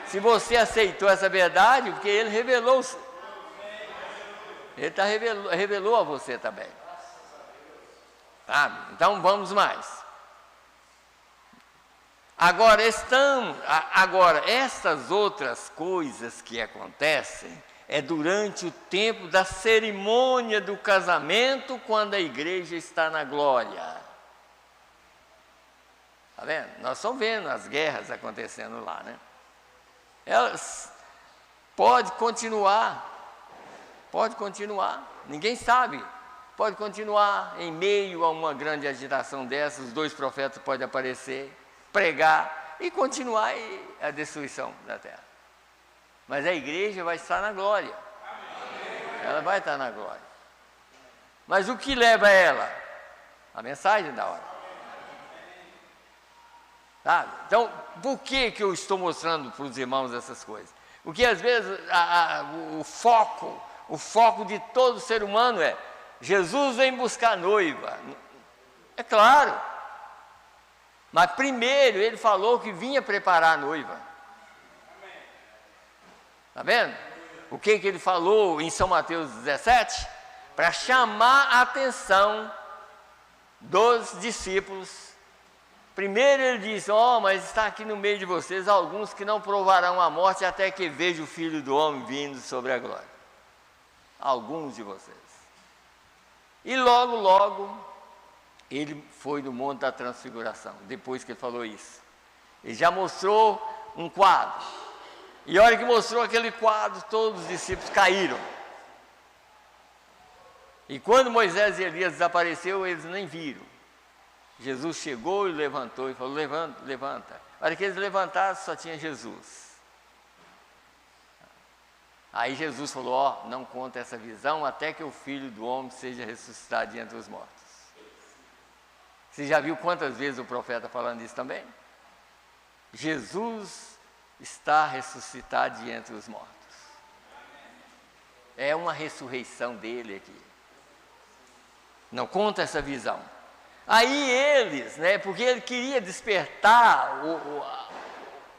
Se você aceitou essa verdade, porque ele revelou, ele revelou a você também. Sabe? Então vamos mais. Agora, essas outras coisas que acontecem durante o tempo da cerimônia do casamento, quando a igreja está na glória. Está vendo? Nós estamos vendo as guerras acontecendo lá, né? Elas pode continuar, ninguém sabe. Pode continuar em meio a uma grande agitação dessas, os 2 profetas podem aparecer, pregar e continuar a destruição da terra. Mas a igreja vai estar na glória. Ela vai estar na glória. Mas o que leva ela? A mensagem da hora. Sabe? Então, por que eu estou mostrando para os irmãos essas coisas? Porque às vezes o foco de todo ser humano Jesus vem buscar noiva. É claro. Mas primeiro ele falou que vinha preparar a noiva. Está vendo? O que ele falou em São Mateus 17? Para chamar a atenção dos discípulos. Primeiro ele disse, mas está aqui no meio de vocês alguns que não provarão a morte até que vejam o Filho do Homem vindo sobre a glória. Alguns de vocês. E logo, ele foi no Monte da Transfiguração, depois que ele falou isso. Ele já mostrou um quadro. E a hora que mostrou aquele quadro, todos os discípulos caíram. E quando Moisés e Elias desapareceram, eles nem viram. Jesus chegou e levantou e falou, levanta. A hora que eles levantaram, só tinha Jesus. Aí Jesus falou, não conta essa visão até que o Filho do Homem seja ressuscitado de entre os mortos. Você já viu quantas vezes o profeta falando isso também? Jesus está ressuscitado de entre os mortos. É uma ressurreição dele aqui. Não conta essa visão. Aí eles, porque ele queria despertar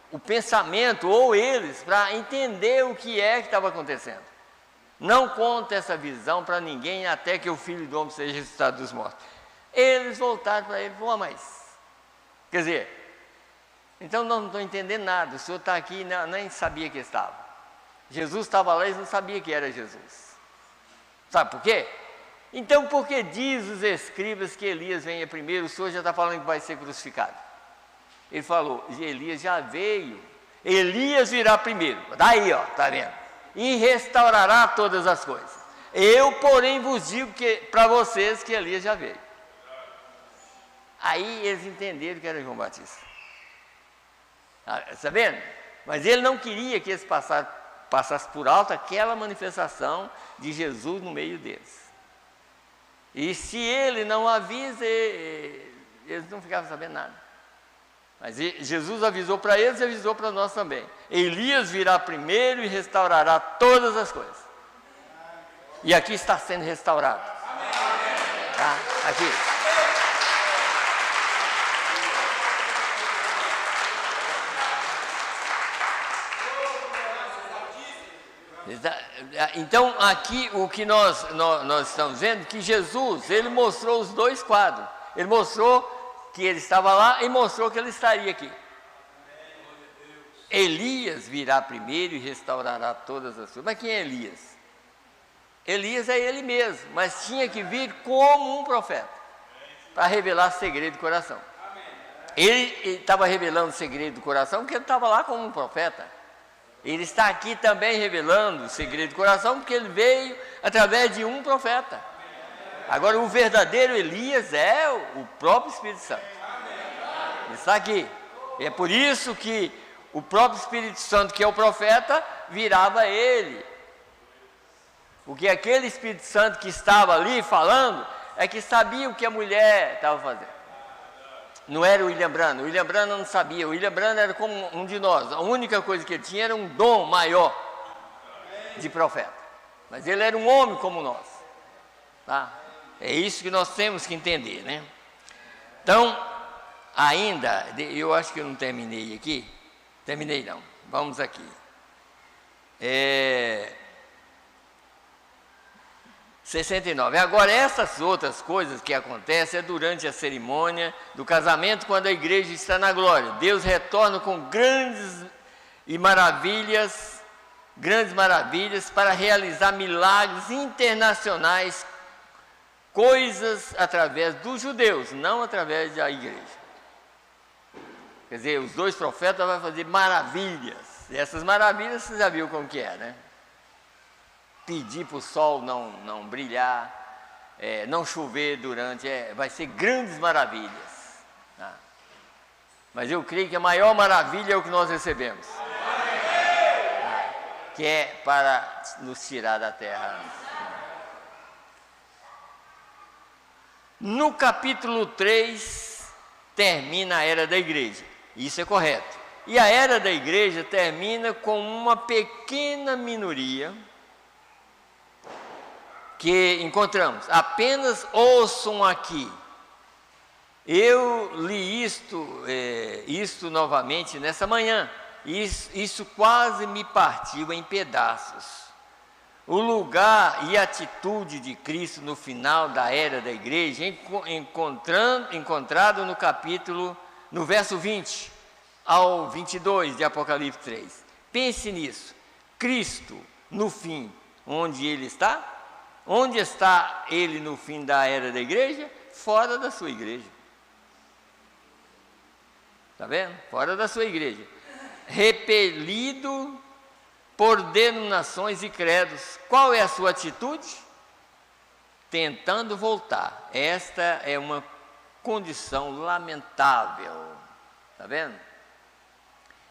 o pensamento, ou eles, para entender o que estava acontecendo. Não conta essa visão para ninguém até que o Filho do Homem seja ressuscitado dos mortos. Eles voltaram para ele e falaram, mas... Quer dizer, então nós não estamos entendendo nada, o senhor está aqui e nem sabia que estava. Jesus estava lá e eles não sabiam que era Jesus. Sabe por quê? Então, por que diz os escribas que Elias venha primeiro? O senhor já está falando que vai ser crucificado. Ele falou, Elias já veio, Elias virá primeiro, daí está vendo? E restaurará todas as coisas. Eu, porém, vos digo para vocês que Elias já veio. Aí eles entenderam que era João Batista. Está vendo? Mas ele não queria que eles passassem por alto aquela manifestação de Jesus no meio deles. E se ele não avisa, eles não ficavam sabendo nada. Mas Jesus avisou para eles e avisou para nós também. Elias virá primeiro e restaurará todas as coisas. E aqui está sendo restaurado. Tá? Aqui. Então, aqui o que nós estamos vendo, que Jesus, ele mostrou os 2 quadros. Ele mostrou que ele estava lá e mostrou que ele estaria aqui. Elias virá primeiro e restaurará todas as coisas. Mas quem é Elias? Elias é ele mesmo, mas tinha que vir como um profeta, para revelar o segredo do coração. Ele estava revelando o segredo do coração porque ele estava lá como um profeta. Ele está aqui também revelando o segredo do coração, porque ele veio através de um profeta. Agora, o verdadeiro Elias é o próprio Espírito Santo. Ele está aqui. É por isso que o próprio Espírito Santo, que é o profeta, virava ele. Porque aquele Espírito Santo que estava ali falando, é que sabia o que a mulher estava fazendo. Não era o William Branham. O William Branham não sabia. O William Branham era como um de nós. A única coisa que ele tinha era um dom maior de profeta. Mas ele era um homem como nós. Tá? É isso que nós temos que entender, né? Então, ainda, eu acho que eu não terminei aqui. Terminei não. Vamos aqui. 69. Agora, essas outras coisas que acontecem é durante a cerimônia do casamento, quando a igreja está na glória. Deus retorna com grandes maravilhas para realizar milagres internacionais, coisas através dos judeus, não através da igreja. Quer dizer, os dois profetas vão fazer maravilhas. E essas maravilhas você já viu como que é, né? Pedir para o sol não brilhar, não chover durante, vai ser grandes maravilhas. Tá? Mas eu creio que a maior maravilha é o que nós recebemos, que é para nos tirar da terra. No capítulo 3, termina a era da igreja, isso é correto. E a era da igreja termina com uma pequena minoria, que encontramos, apenas ouçam aqui. Eu li isto novamente nessa manhã, isso quase me partiu em pedaços. O lugar e atitude de Cristo no final da era da igreja, encontrado no verso 20 ao 22 de Apocalipse 3. Pense nisso, Cristo no fim, onde Ele está? Onde está ele no fim da era da igreja? Fora da sua igreja. Está vendo? Fora da sua igreja. Repelido por denominações e credos. Qual é a sua atitude? Tentando voltar. Esta é uma condição lamentável. Está vendo?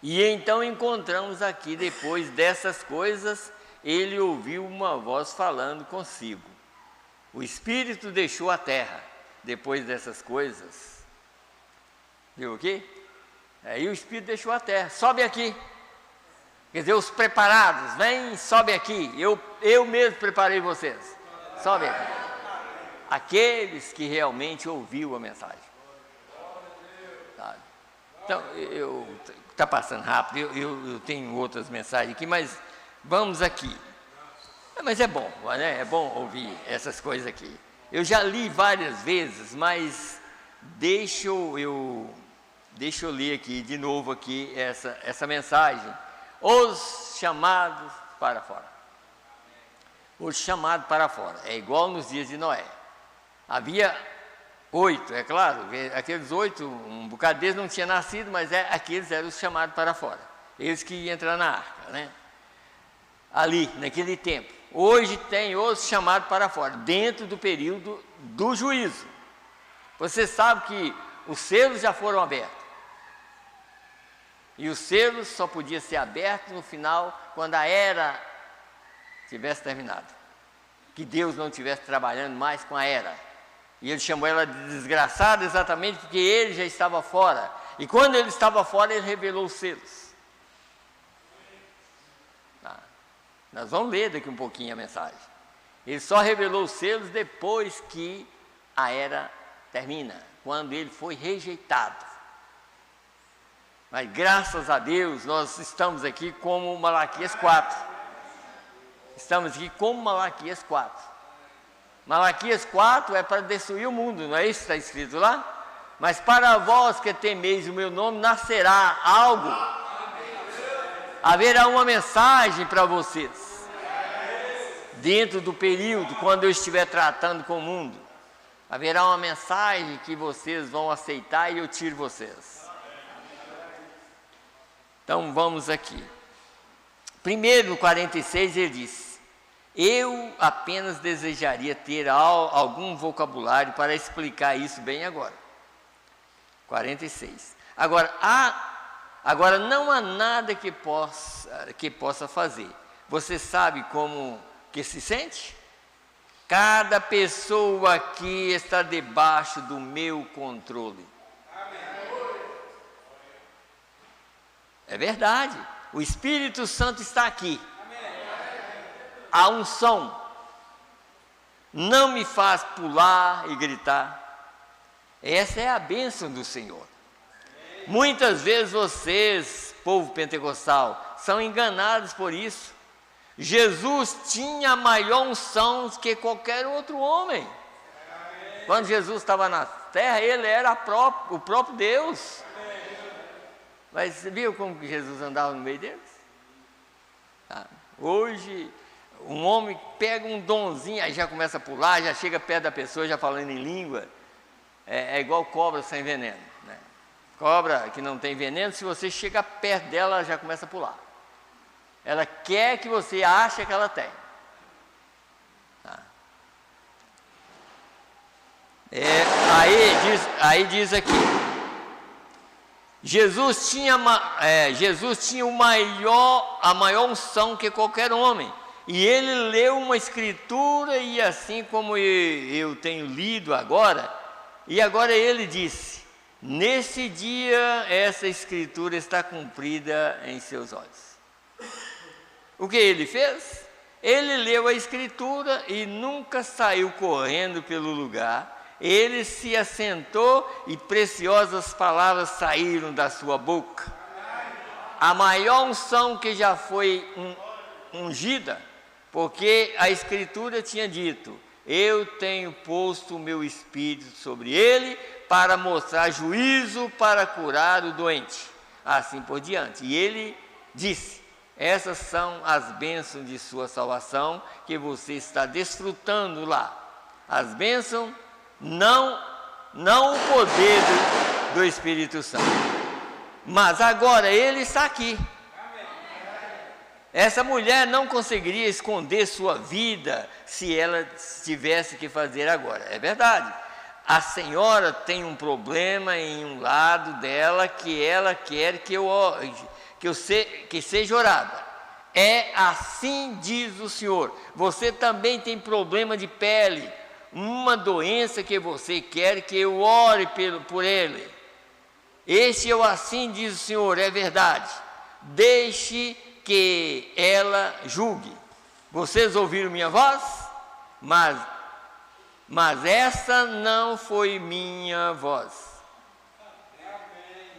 E então encontramos aqui, depois dessas coisas, ele ouviu uma voz falando consigo. O Espírito deixou a terra, depois dessas coisas. Viu aqui? Aí o Espírito deixou a terra, sobe aqui. Quer dizer, os preparados, vem, sobe aqui. Eu mesmo preparei vocês. Sobe aqui. Aqueles que realmente ouviram a mensagem. Sabe? Então, está passando rápido, eu tenho outras mensagens aqui, mas vamos aqui. Mas é bom, né? É bom ouvir essas coisas aqui. Eu já li várias vezes, mas deixa eu ler aqui de novo aqui essa mensagem. Os chamados para fora. Os chamados para fora. É igual nos dias de Noé. Havia 8, é claro. Aqueles 8, um bocado deles não tinha nascido, mas aqueles eram os chamados para fora. Eles que iam entrar na arca, né? Ali, naquele tempo. Hoje tem os chamados para fora, dentro do período do juízo. Você sabe que os selos já foram abertos. E os selos só podiam ser abertos no final, quando a era tivesse terminado. Que Deus não estivesse trabalhando mais com a era. E ele chamou ela de desgraçada exatamente porque ele já estava fora. E quando ele estava fora, ele revelou os selos. Tá. Nós vamos ler daqui um pouquinho a mensagem. Ele só revelou os selos depois que a era termina, quando ele foi rejeitado. Mas graças a Deus nós estamos aqui como Malaquias 4. Estamos aqui como Malaquias 4. Malaquias 4 é para destruir o mundo, não é isso que está escrito lá? Mas para vós que temeis o meu nome, nascerá algo. Haverá uma mensagem para vocês. Dentro do período, quando eu estiver tratando com o mundo. Haverá uma mensagem que vocês vão aceitar e eu tiro vocês. Então vamos aqui. Primeiro, no 46, ele diz: eu apenas desejaria ter algum vocabulário para explicar isso bem agora. 46. Agora, há Agora, não há nada que possa fazer. Você sabe como que se sente? Cada pessoa aqui está debaixo do meu controle. É verdade. O Espírito Santo está aqui. A unção não me faz pular e gritar. Essa é a bênção do Senhor. Muitas vezes vocês, povo pentecostal, são enganados por isso. Jesus tinha a maior unção que qualquer outro homem. Quando Jesus estava na terra, ele era o próprio Deus. Mas você viu como que Jesus andava no meio deles? Hoje, um homem pega um donzinho, aí já começa a pular, já chega perto da pessoa, já falando em língua. É igual cobra sem veneno, né? Cobra que não tem veneno, se você chega perto dela, ela já começa a pular. Ela quer que você ache que ela tem. Aí diz aqui, Jesus tinha a maior unção que qualquer homem. E ele leu uma escritura, e assim como eu tenho lido agora, e agora ele disse: nesse dia essa escritura está cumprida em seus olhos. O que ele fez? Ele leu a escritura e nunca saiu correndo pelo lugar. Ele se assentou e preciosas palavras saíram da sua boca. A maior unção que já foi ungida, porque a escritura tinha dito: eu tenho posto o meu espírito sobre ele para mostrar juízo, para curar o doente, assim por diante. E ele disse: essas são as bênçãos de sua salvação que você está desfrutando lá. As bênçãos, não o poder do Espírito Santo. Mas agora ele está aqui. Essa mulher não conseguiria esconder sua vida se ela tivesse que fazer agora. É verdade. A senhora tem um problema em um lado dela que ela quer que seja orada. É assim diz o Senhor. Você também tem problema de pele, uma doença que você quer que eu ore por ele. Este é o assim diz o Senhor, é verdade. Deixe que ela julgue. Vocês ouviram minha voz? Mas essa não foi minha voz.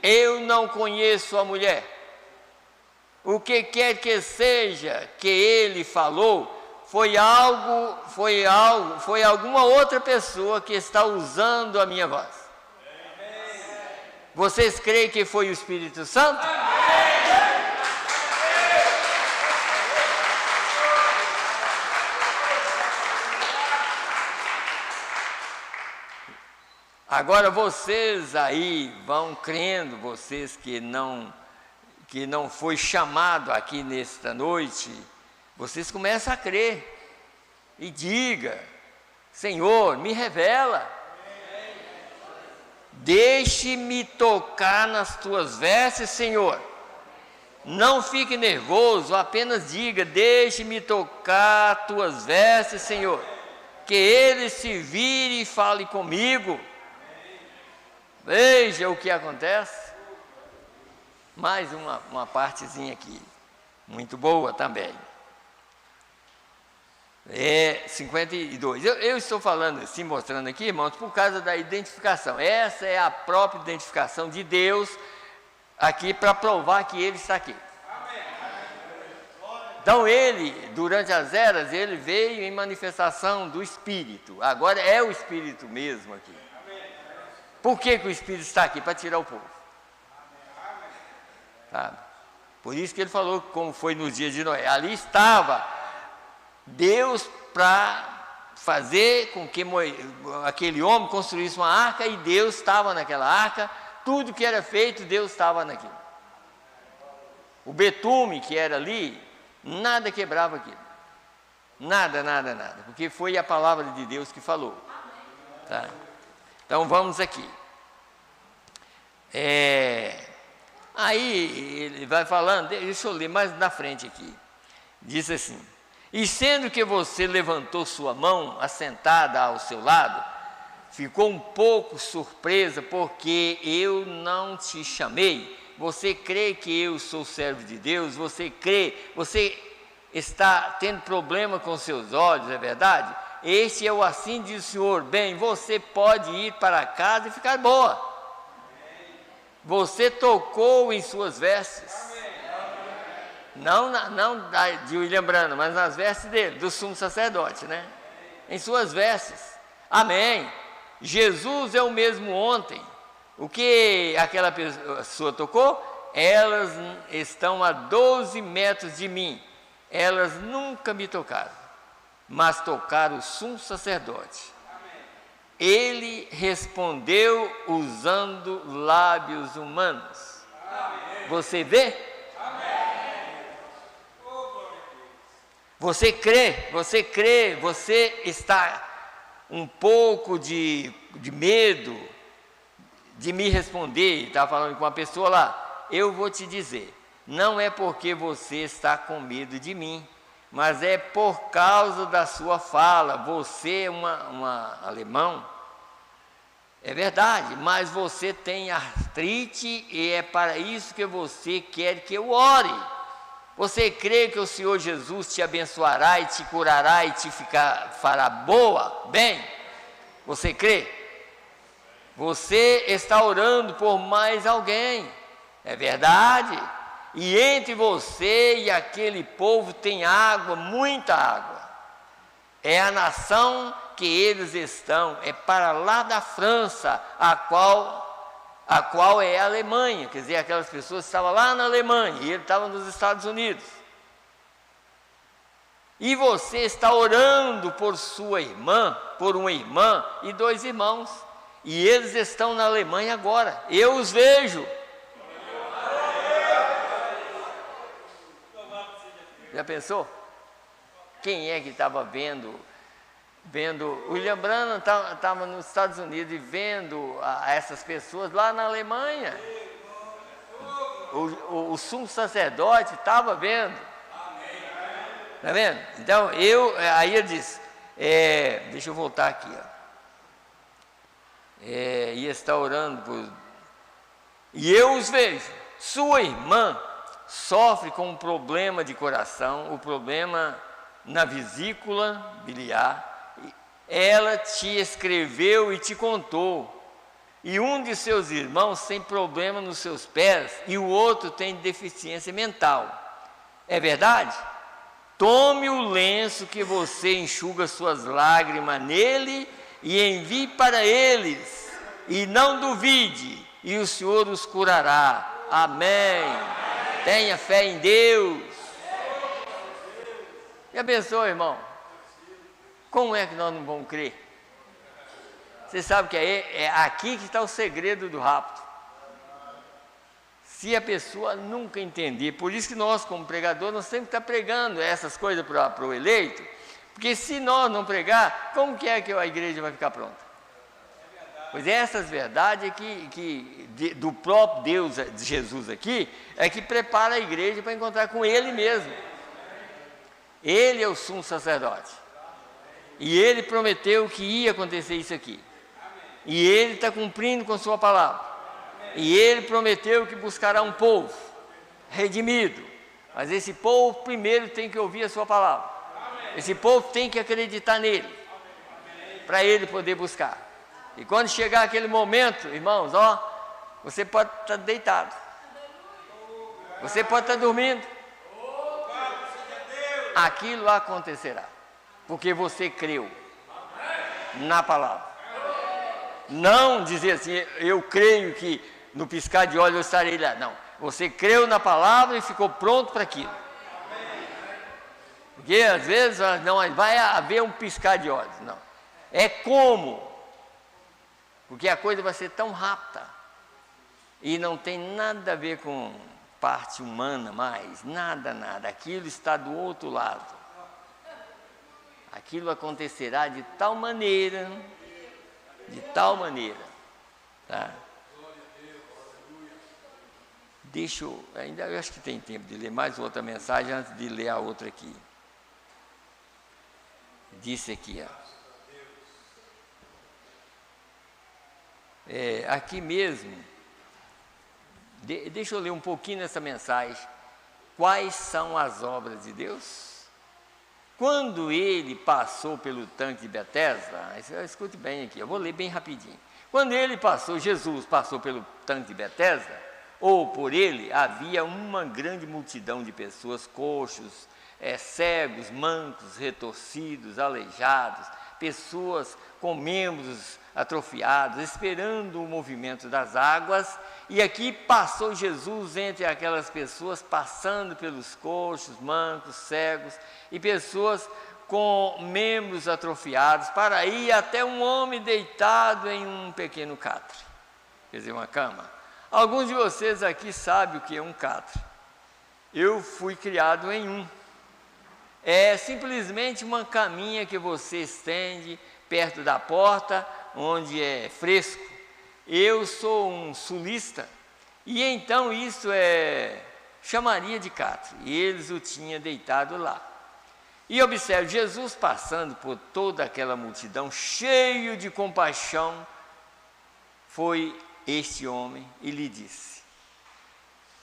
Eu não conheço a mulher. O que quer que seja que ele falou, foi alguma outra pessoa que está usando a minha voz. Vocês creem que foi o Espírito Santo? Agora vocês aí vão crendo, vocês que não foi chamado aqui nesta noite, vocês começam a crer e diga: Senhor, me revela, deixe-me tocar nas tuas vestes, Senhor. Não fique nervoso, apenas diga: deixe-me tocar as tuas vestes, Senhor. Que ele se vire e fale comigo. Veja o que acontece. Mais uma partezinha aqui, muito boa também. 52. Eu estou falando assim, mostrando aqui, irmãos, por causa da identificação. Essa é a própria identificação de Deus aqui para provar que Ele está aqui. Então ele, durante as eras, ele veio em manifestação do Espírito. Agora é o Espírito mesmo aqui. Por que o Espírito está aqui? Para tirar o povo. Sabe? Por isso que ele falou como foi nos dias de Noé. Ali estava Deus para fazer com que aquele homem construísse uma arca, e Deus estava naquela arca. Tudo que era feito, Deus estava naquilo. O betume que era ali, nada quebrava aquilo. Nada, porque foi a palavra de Deus que falou. Tá? Então vamos aqui. Aí ele vai falando, deixa eu ler mais na frente aqui. Diz assim: e sendo que você levantou sua mão, assentada ao seu lado, ficou um pouco surpresa, porque eu não te chamei. Você crê que eu sou servo de Deus? Você crê? Você está tendo problema com seus olhos, é verdade? Este é o assim diz o Senhor: bem, você pode ir para casa e ficar boa. Você tocou em suas vestes. Não de William Branham, mas nas vestes dele, do sumo sacerdote, né? Em suas vestes. Amém. Jesus é o mesmo ontem. O que aquela pessoa tocou? Elas estão a 12 metros de mim. Elas nunca me tocaram, mas tocaram o sumo sacerdote. Ele respondeu usando lábios humanos. Você vê? Você crê, você está um pouco de medo de me responder. Estava falando com uma pessoa lá. Eu vou te dizer, não é porque você está com medo de mim, mas é por causa da sua fala. Você é uma alemão, é verdade, mas você tem artrite e é para isso que você quer que eu ore. Você crê que o Senhor Jesus te abençoará e te curará e te fará boa? Bem, você crê? Você está orando por mais alguém, é verdade? E entre você e aquele povo tem água, muita água. É a nação que eles estão, é para lá da França, a qual é a Alemanha. Quer dizer, aquelas pessoas estavam lá na Alemanha e ele estava nos Estados Unidos. E você está orando por sua irmã, por uma irmã e 2 irmãos. E eles estão na Alemanha agora. Eu os vejo. Já pensou? Quem é que estava vendo? O William Branham estava nos Estados Unidos e vendo essas pessoas lá na Alemanha. O sumo sacerdote estava vendo. Está vendo? Então, aí ele disse, deixa eu voltar aqui, ó. E está orando e eu os vejo. Sua irmã sofre com um problema de coração, o problema na vesícula biliar. Ela te escreveu e te contou. E um de seus irmãos tem problema nos seus pés e o outro tem deficiência mental. É verdade? Tome o lenço que você enxuga suas lágrimas nele e envie para eles, e não duvide, e o Senhor os curará. Amém. Tenha fé em Deus. Já pensou, irmão? Como é que nós não vamos crer? Você sabe que é aqui que está o segredo do rapto. Se a pessoa nunca entender, por isso que nós, como pregador, nós temos que estar pregando essas coisas para o eleito, porque se nós não pregar, como que é que a igreja vai ficar pronta? Pois essas verdades do próprio Deus, de Jesus aqui, é que prepara a igreja para encontrar com Ele mesmo. Ele é o sumo sacerdote. E Ele prometeu que ia acontecer isso aqui. E Ele está cumprindo com sua palavra. E Ele prometeu que buscará um povo redimido. Mas esse povo primeiro tem que ouvir a sua palavra. Esse povo tem que acreditar nele, para ele poder buscar. E quando chegar aquele momento, irmãos, você pode estar deitado, você pode estar dormindo, aquilo acontecerá, porque você creu na palavra. Não dizer assim, eu creio que no piscar de olhos eu estarei lá. Não, você creu na palavra e ficou pronto para aquilo. Porque às vezes não vai haver um piscar de olhos, não. É como? Porque a coisa vai ser tão rápida e não tem nada a ver com parte humana mais, nada. Aquilo está do outro lado. Aquilo acontecerá de tal maneira, tá? eu acho que tem tempo de ler mais outra mensagem antes de ler a outra aqui. Disse aqui, aqui mesmo, deixa eu ler um pouquinho nessa mensagem. Quais são as obras de Deus? Quando ele passou pelo tanque de Betesda, escute bem aqui, eu vou ler bem rapidinho. Quando Jesus passou pelo tanque de Betesda, ou por ele, havia uma grande multidão de pessoas, coxos, cegos, mancos, retorcidos, aleijados, pessoas com membros atrofiados, esperando o movimento das águas. E aqui passou Jesus entre aquelas pessoas, passando pelos coxos, mancos, cegos e pessoas com membros atrofiados, para ir até um homem deitado em um pequeno catre, quer dizer, uma cama. Alguns de vocês aqui sabem o que é um catre. Eu fui criado em um. É simplesmente uma caminha que você estende perto da porta, onde é fresco. Eu sou um sulista, e então isso chamaria de catre, e eles o tinham deitado lá. E observe, Jesus passando por toda aquela multidão, cheio de compaixão, foi este homem e lhe disse: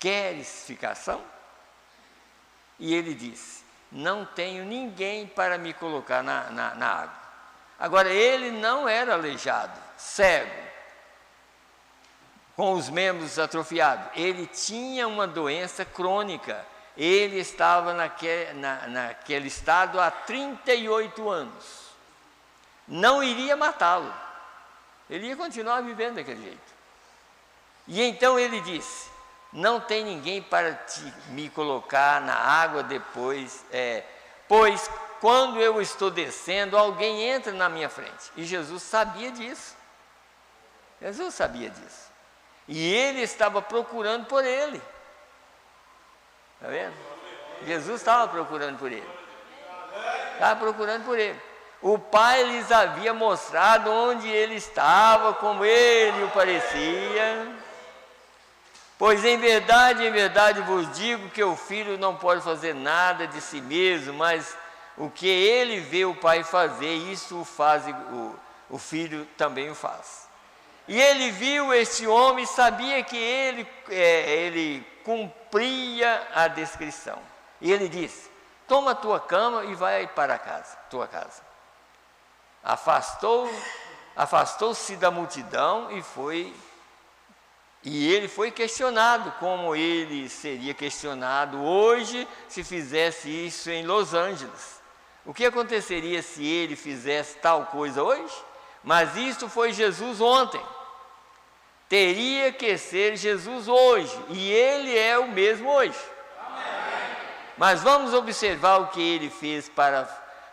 queres ficação? E ele disse: não tenho ninguém para me colocar na água. Agora, ele não era aleijado, cego, com os membros atrofiados. Ele tinha uma doença crônica. Ele estava naquele estado há 38 anos. Não iria matá-lo. Ele ia continuar vivendo daquele jeito. E então ele disse: não tem ninguém para me colocar na água depois, pois quando eu estou descendo, alguém entra na minha frente. E Jesus sabia disso. Jesus sabia disso. E ele estava procurando por ele. Está vendo? Jesus estava procurando por ele. Estava procurando por ele. O Pai lhes havia mostrado onde ele estava, como ele o parecia. Pois em verdade vos digo que o Filho não pode fazer nada de si mesmo, mas o que ele vê o Pai fazer, isso o Filho também o faz. E ele viu este homem, sabia que ele cumpria a descrição. E ele disse: toma a tua cama e vai para tua casa. Afastou-se da multidão e ele foi questionado, como ele seria questionado hoje se fizesse isso em Los Angeles. O que aconteceria se ele fizesse tal coisa hoje? Mas isto foi Jesus ontem. Teria que ser Jesus hoje, e ele é o mesmo hoje. Amém. Mas vamos observar o que ele fez para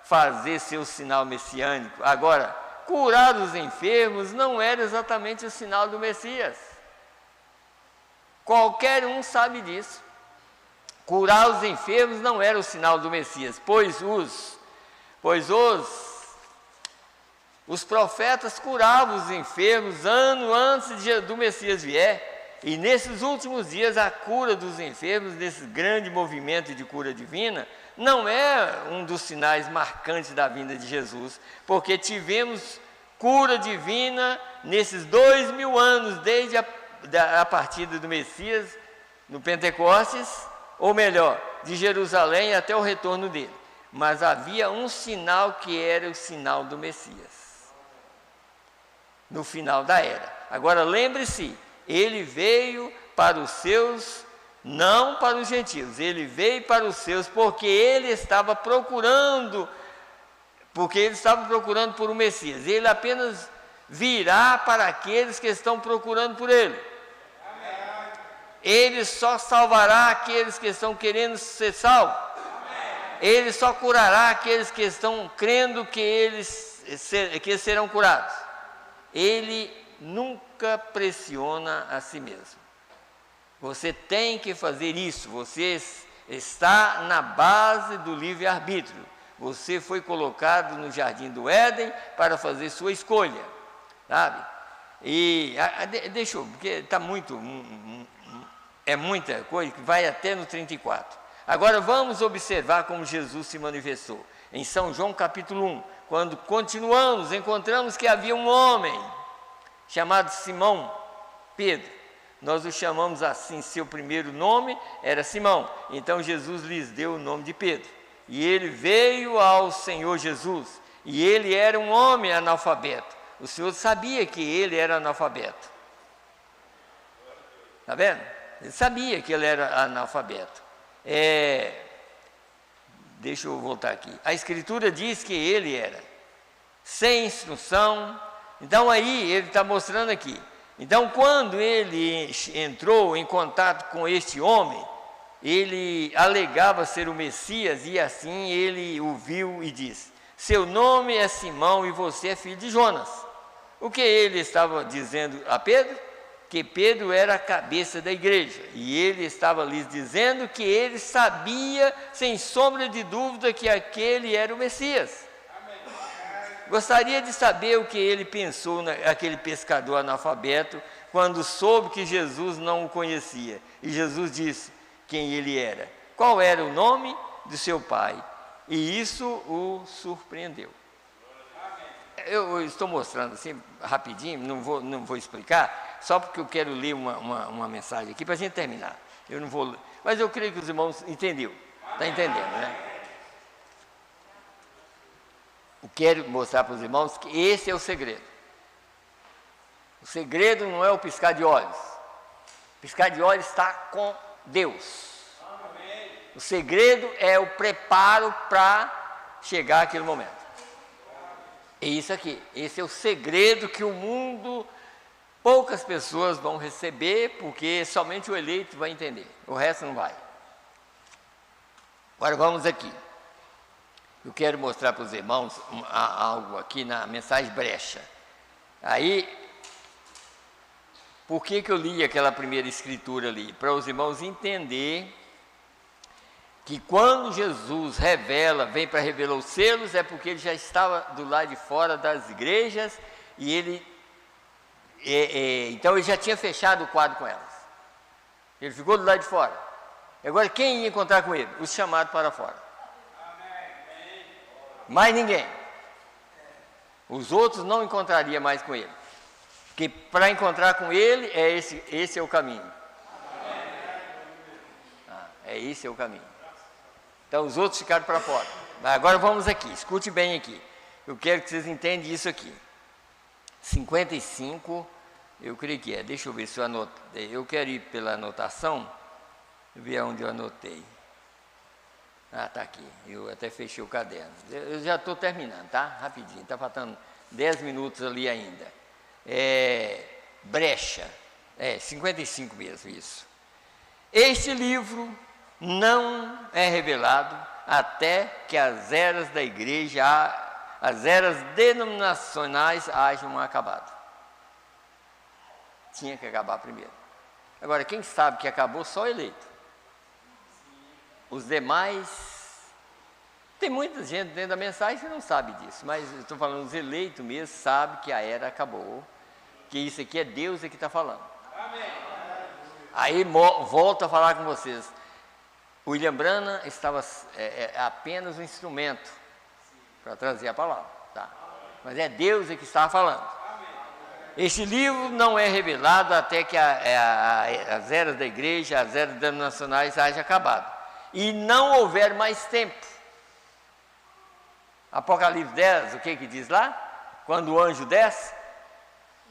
fazer seu sinal messiânico. Agora, curar os enfermos não era exatamente o sinal do Messias. Qualquer um sabe disso. Curar os enfermos não era o sinal do Messias, pois os profetas curavam os enfermos antes do Messias vier. E nesses últimos dias, a cura dos enfermos, nesse grande movimento de cura divina, não é um dos sinais marcantes da vinda de Jesus, porque tivemos cura divina nesses 2000 anos, desde a partida do Messias, no Pentecostes, ou melhor, de Jerusalém até o retorno dele. Mas havia um sinal que era o sinal do Messias, no final da era. Agora lembre-se, ele veio para os seus, não para os gentios. Ele veio para os seus porque ele estava procurando por um Messias. Ele apenas virá para aqueles que estão procurando por ele. Ele só salvará aqueles que estão querendo ser salvos. Ele só curará aqueles que estão crendo que serão curados. Ele nunca pressiona a si mesmo. Você tem que fazer isso. Você está na base do livre-arbítrio. Você foi colocado no jardim do Éden para fazer sua escolha, sabe? E deixa eu, porque está muito é muita coisa, que vai até no 34. Agora vamos observar como Jesus se manifestou. Em São João capítulo 1, quando continuamos, encontramos que havia um homem chamado Simão Pedro. Nós o chamamos assim, seu primeiro nome era Simão. Então Jesus lhes deu o nome de Pedro. E ele veio ao Senhor Jesus. E ele era um homem analfabeto. O Senhor sabia que ele era analfabeto. Está vendo? Ele sabia que ele era analfabeto. Deixa eu voltar aqui. A Escritura diz que ele era sem instrução. Então aí ele está mostrando aqui. Então quando ele entrou em contato com este homem, ele alegava ser o Messias e assim ele o viu e disse: seu nome é Simão e você é filho de Jonas. O que ele estava dizendo a Pedro? Que Pedro era a cabeça da igreja, e ele estava lhes dizendo que ele sabia, sem sombra de dúvida, que aquele era o Messias. Amém. Gostaria de saber o que ele pensou, aquele pescador analfabeto, quando soube que Jesus não o conhecia, e Jesus disse quem ele era, qual era o nome de seu pai, e isso o surpreendeu. Eu estou mostrando assim, rapidinho, não vou explicar, só porque eu quero ler uma mensagem aqui para a gente terminar. Eu não vou, mas eu creio que os irmãos entenderam. Está entendendo, né? Eu quero mostrar para os irmãos que esse é o segredo. O segredo não é o piscar de olhos. O piscar de olhos está com Deus. O segredo é o preparo para chegar àquele momento. É isso aqui, esse é o segredo que o mundo, poucas pessoas vão receber, porque somente o eleito vai entender, o resto não vai. Agora vamos aqui. Eu quero mostrar para os irmãos algo aqui na mensagem brecha. Aí, por que eu li aquela primeira escritura ali? Para os irmãos entenderem que quando Jesus vem para revelar os selos, é porque ele já estava do lado de fora das igrejas, e então ele já tinha fechado o quadro com elas. Ele ficou do lado de fora. Agora quem ia encontrar com ele? Os chamados para fora. Mais ninguém. Os outros não encontrariam mais com ele. Porque para encontrar com ele, esse é o caminho. Esse é o caminho. Então os outros ficaram para fora. Mas agora vamos aqui, escute bem aqui. Eu quero que vocês entendam isso aqui. 55, eu creio que é. Deixa eu ver se eu anotei. Eu quero ir pela anotação, ver onde eu anotei. Está aqui. Eu até fechei o caderno. Eu já estou terminando, tá? Rapidinho. Está faltando 10 minutos ali ainda. Brecha. 55 mesmo, isso. Este livro não é revelado até que as eras da igreja, as eras denominacionais hajam acabado. Tinha que acabar primeiro. Agora, quem sabe que acabou? Só o eleito. Os demais, tem muita gente dentro da mensagem que não sabe disso, mas eu estou falando, os eleitos mesmo sabem que a era acabou, que isso aqui é Deus que está falando. Amém. Aí volto a falar com vocês. William Branham estava apenas um instrumento para trazer a palavra, tá? Mas é Deus que estava falando. Este livro não é revelado até que as eras da igreja, as eras denominacionais hajam acabado e não houver mais tempo. Apocalipse 10, o que diz lá? Quando o anjo desce,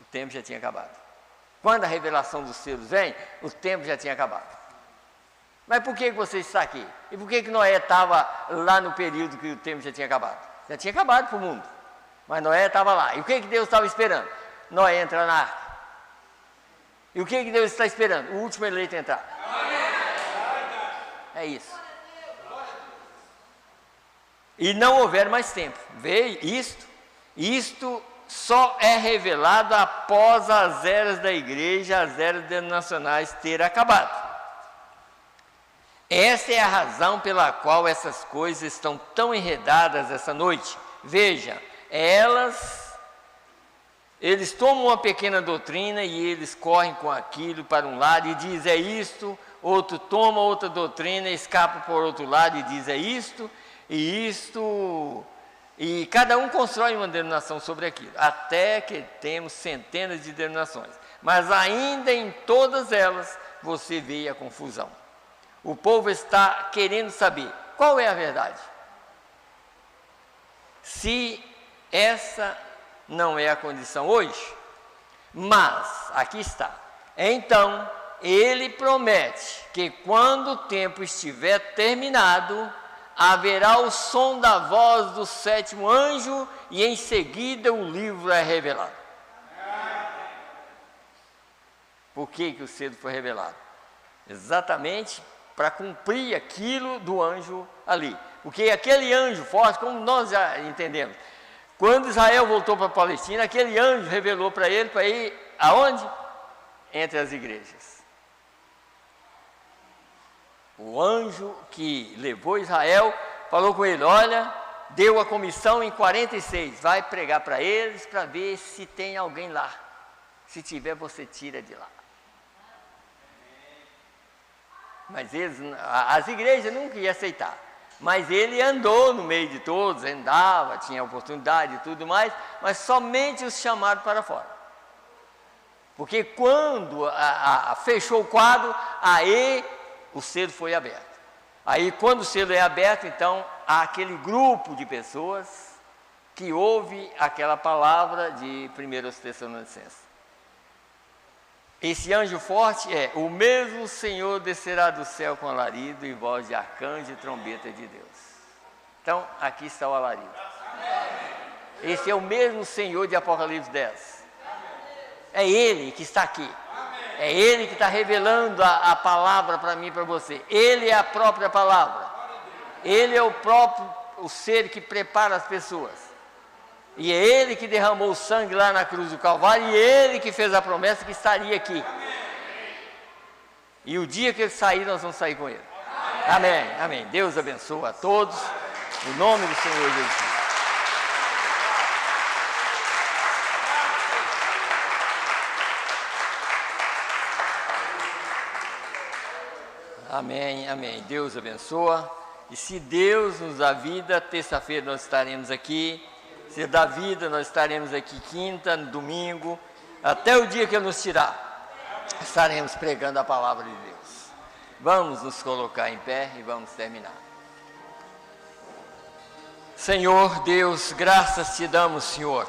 o tempo já tinha acabado. Quando a revelação dos selos vem, o tempo já tinha acabado. Mas por que você está aqui? E por que Noé estava lá no período que o tempo já tinha acabado? Já tinha acabado para o mundo. Mas Noé estava lá. E o que Deus estava esperando? Noé entrar na arca. E o que Deus está esperando? O último eleito entrar. É isso. E não houver mais tempo. Vê isto só é revelado após as eras da igreja, as eras denominacionais terem acabado. Essa é a razão pela qual essas coisas estão tão enredadas essa noite. Veja, elas Eles tomam uma pequena doutrina e eles correm com aquilo para um lado e diz é isto, outro toma outra doutrina, escapa por outro lado e diz é isto e isto, e cada um constrói uma denominação sobre aquilo, até que temos centenas de denominações, mas ainda em todas elas você vê a confusão. O povo está querendo saber qual é a verdade. Se essa não é a condição hoje, mas, aqui está, então, ele promete que quando o tempo estiver terminado, haverá o som da voz do sétimo anjo e em seguida o livro é revelado. Por que o selo foi revelado? Exatamente para cumprir aquilo do anjo ali. Porque aquele anjo forte, como nós já entendemos, quando Israel voltou para a Palestina, aquele anjo revelou para ele para ir aonde? Entre as igrejas. O anjo que levou Israel falou com ele, olha, deu a comissão em 46, vai pregar para eles para ver se tem alguém lá. Se tiver, você tira de lá. Mas as igrejas nunca iam aceitar. Mas ele andou no meio de todos, andava, tinha oportunidade e tudo mais, mas somente os chamaram para fora. Porque quando fechou o quadro, aí o selo foi aberto. Aí quando o selo é aberto, então há aquele grupo de pessoas que ouve aquela palavra de 1 Tessalonicenses. Esse anjo forte é, o mesmo Senhor descerá do céu com alarido e voz de arcanjo e trombeta de Deus. Então, aqui está o alarido. Esse é o mesmo Senhor de Apocalipse 10. É Ele que está aqui. É Ele que está revelando a palavra para mim e para você. Ele é a própria palavra. Ele é o ser que prepara as pessoas. E é Ele que derramou o sangue lá na cruz do Calvário, e Ele que fez a promessa que estaria aqui. E o dia que Ele sair, nós vamos sair com Ele. Amém, amém. Deus abençoe a todos, no nome do Senhor Jesus. Amém, amém. Deus abençoa. E se Deus nos dá vida, terça-feira nós estaremos aqui. Se dá vida, nós estaremos aqui quinta, domingo, até o dia que Ele nos tirar, estaremos pregando a palavra de Deus. Vamos nos colocar em pé e vamos terminar. Senhor Deus, graças te damos, Senhor,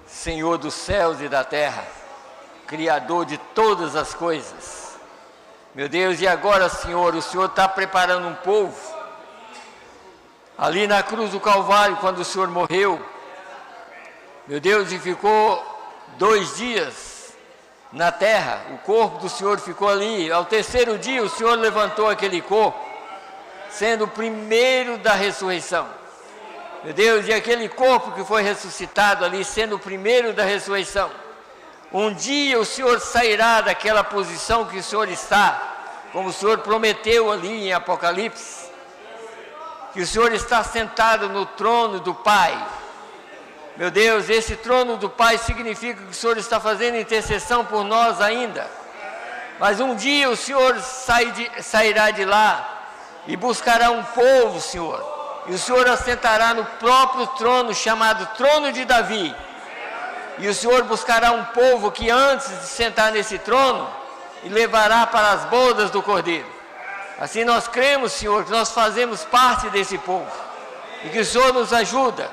Senhor dos céus e da terra, Criador de todas as coisas. Meu Deus, e agora, Senhor, o Senhor está preparando um povo, ali na cruz do Calvário, quando o Senhor morreu, meu Deus, e ficou 2 dias na terra, o corpo do Senhor ficou ali. Ao terceiro dia, o Senhor levantou aquele corpo, sendo o primeiro da ressurreição. Meu Deus, e aquele corpo que foi ressuscitado ali, sendo o primeiro da ressurreição. Um dia o Senhor sairá daquela posição que o Senhor está, como o Senhor prometeu ali em Apocalipse, que o Senhor está sentado no trono do Pai. Meu Deus, esse trono do Pai significa que o Senhor está fazendo intercessão por nós ainda. Mas um dia o Senhor sairá de lá e buscará um povo, Senhor. E o Senhor assentará no próprio trono, chamado trono de Davi. E o Senhor buscará um povo que antes de sentar nesse trono, e levará para as bodas do Cordeiro. Assim nós cremos, Senhor, que nós fazemos parte desse povo, e que o Senhor nos ajuda,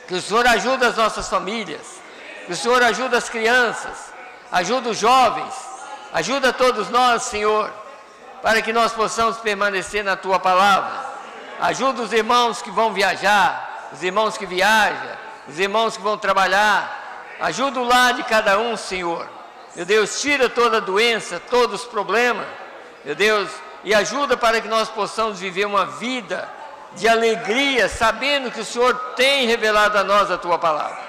que o Senhor ajuda as nossas famílias, que o Senhor ajuda as crianças, ajuda os jovens, ajuda todos nós, Senhor, para que nós possamos permanecer na Tua palavra. Ajuda os irmãos que vão viajar, os irmãos que viajam, os irmãos que vão trabalhar, ajuda o lar de cada um, Senhor. Meu Deus, tira toda a doença, todos os problemas, meu Deus, e ajuda para que nós possamos viver uma vida de alegria, sabendo que o Senhor tem revelado a nós a Tua palavra.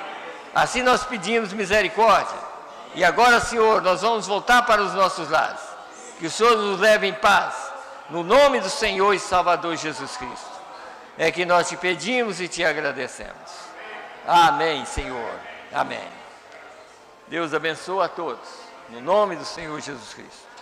Assim nós pedimos misericórdia. E agora, Senhor, nós vamos voltar para os nossos lares. Que o Senhor nos leve em paz, no nome do Senhor e Salvador Jesus Cristo. É que nós te pedimos e te agradecemos. Amém, Senhor. Amém. Deus abençoe a todos, no nome do Senhor Jesus Cristo.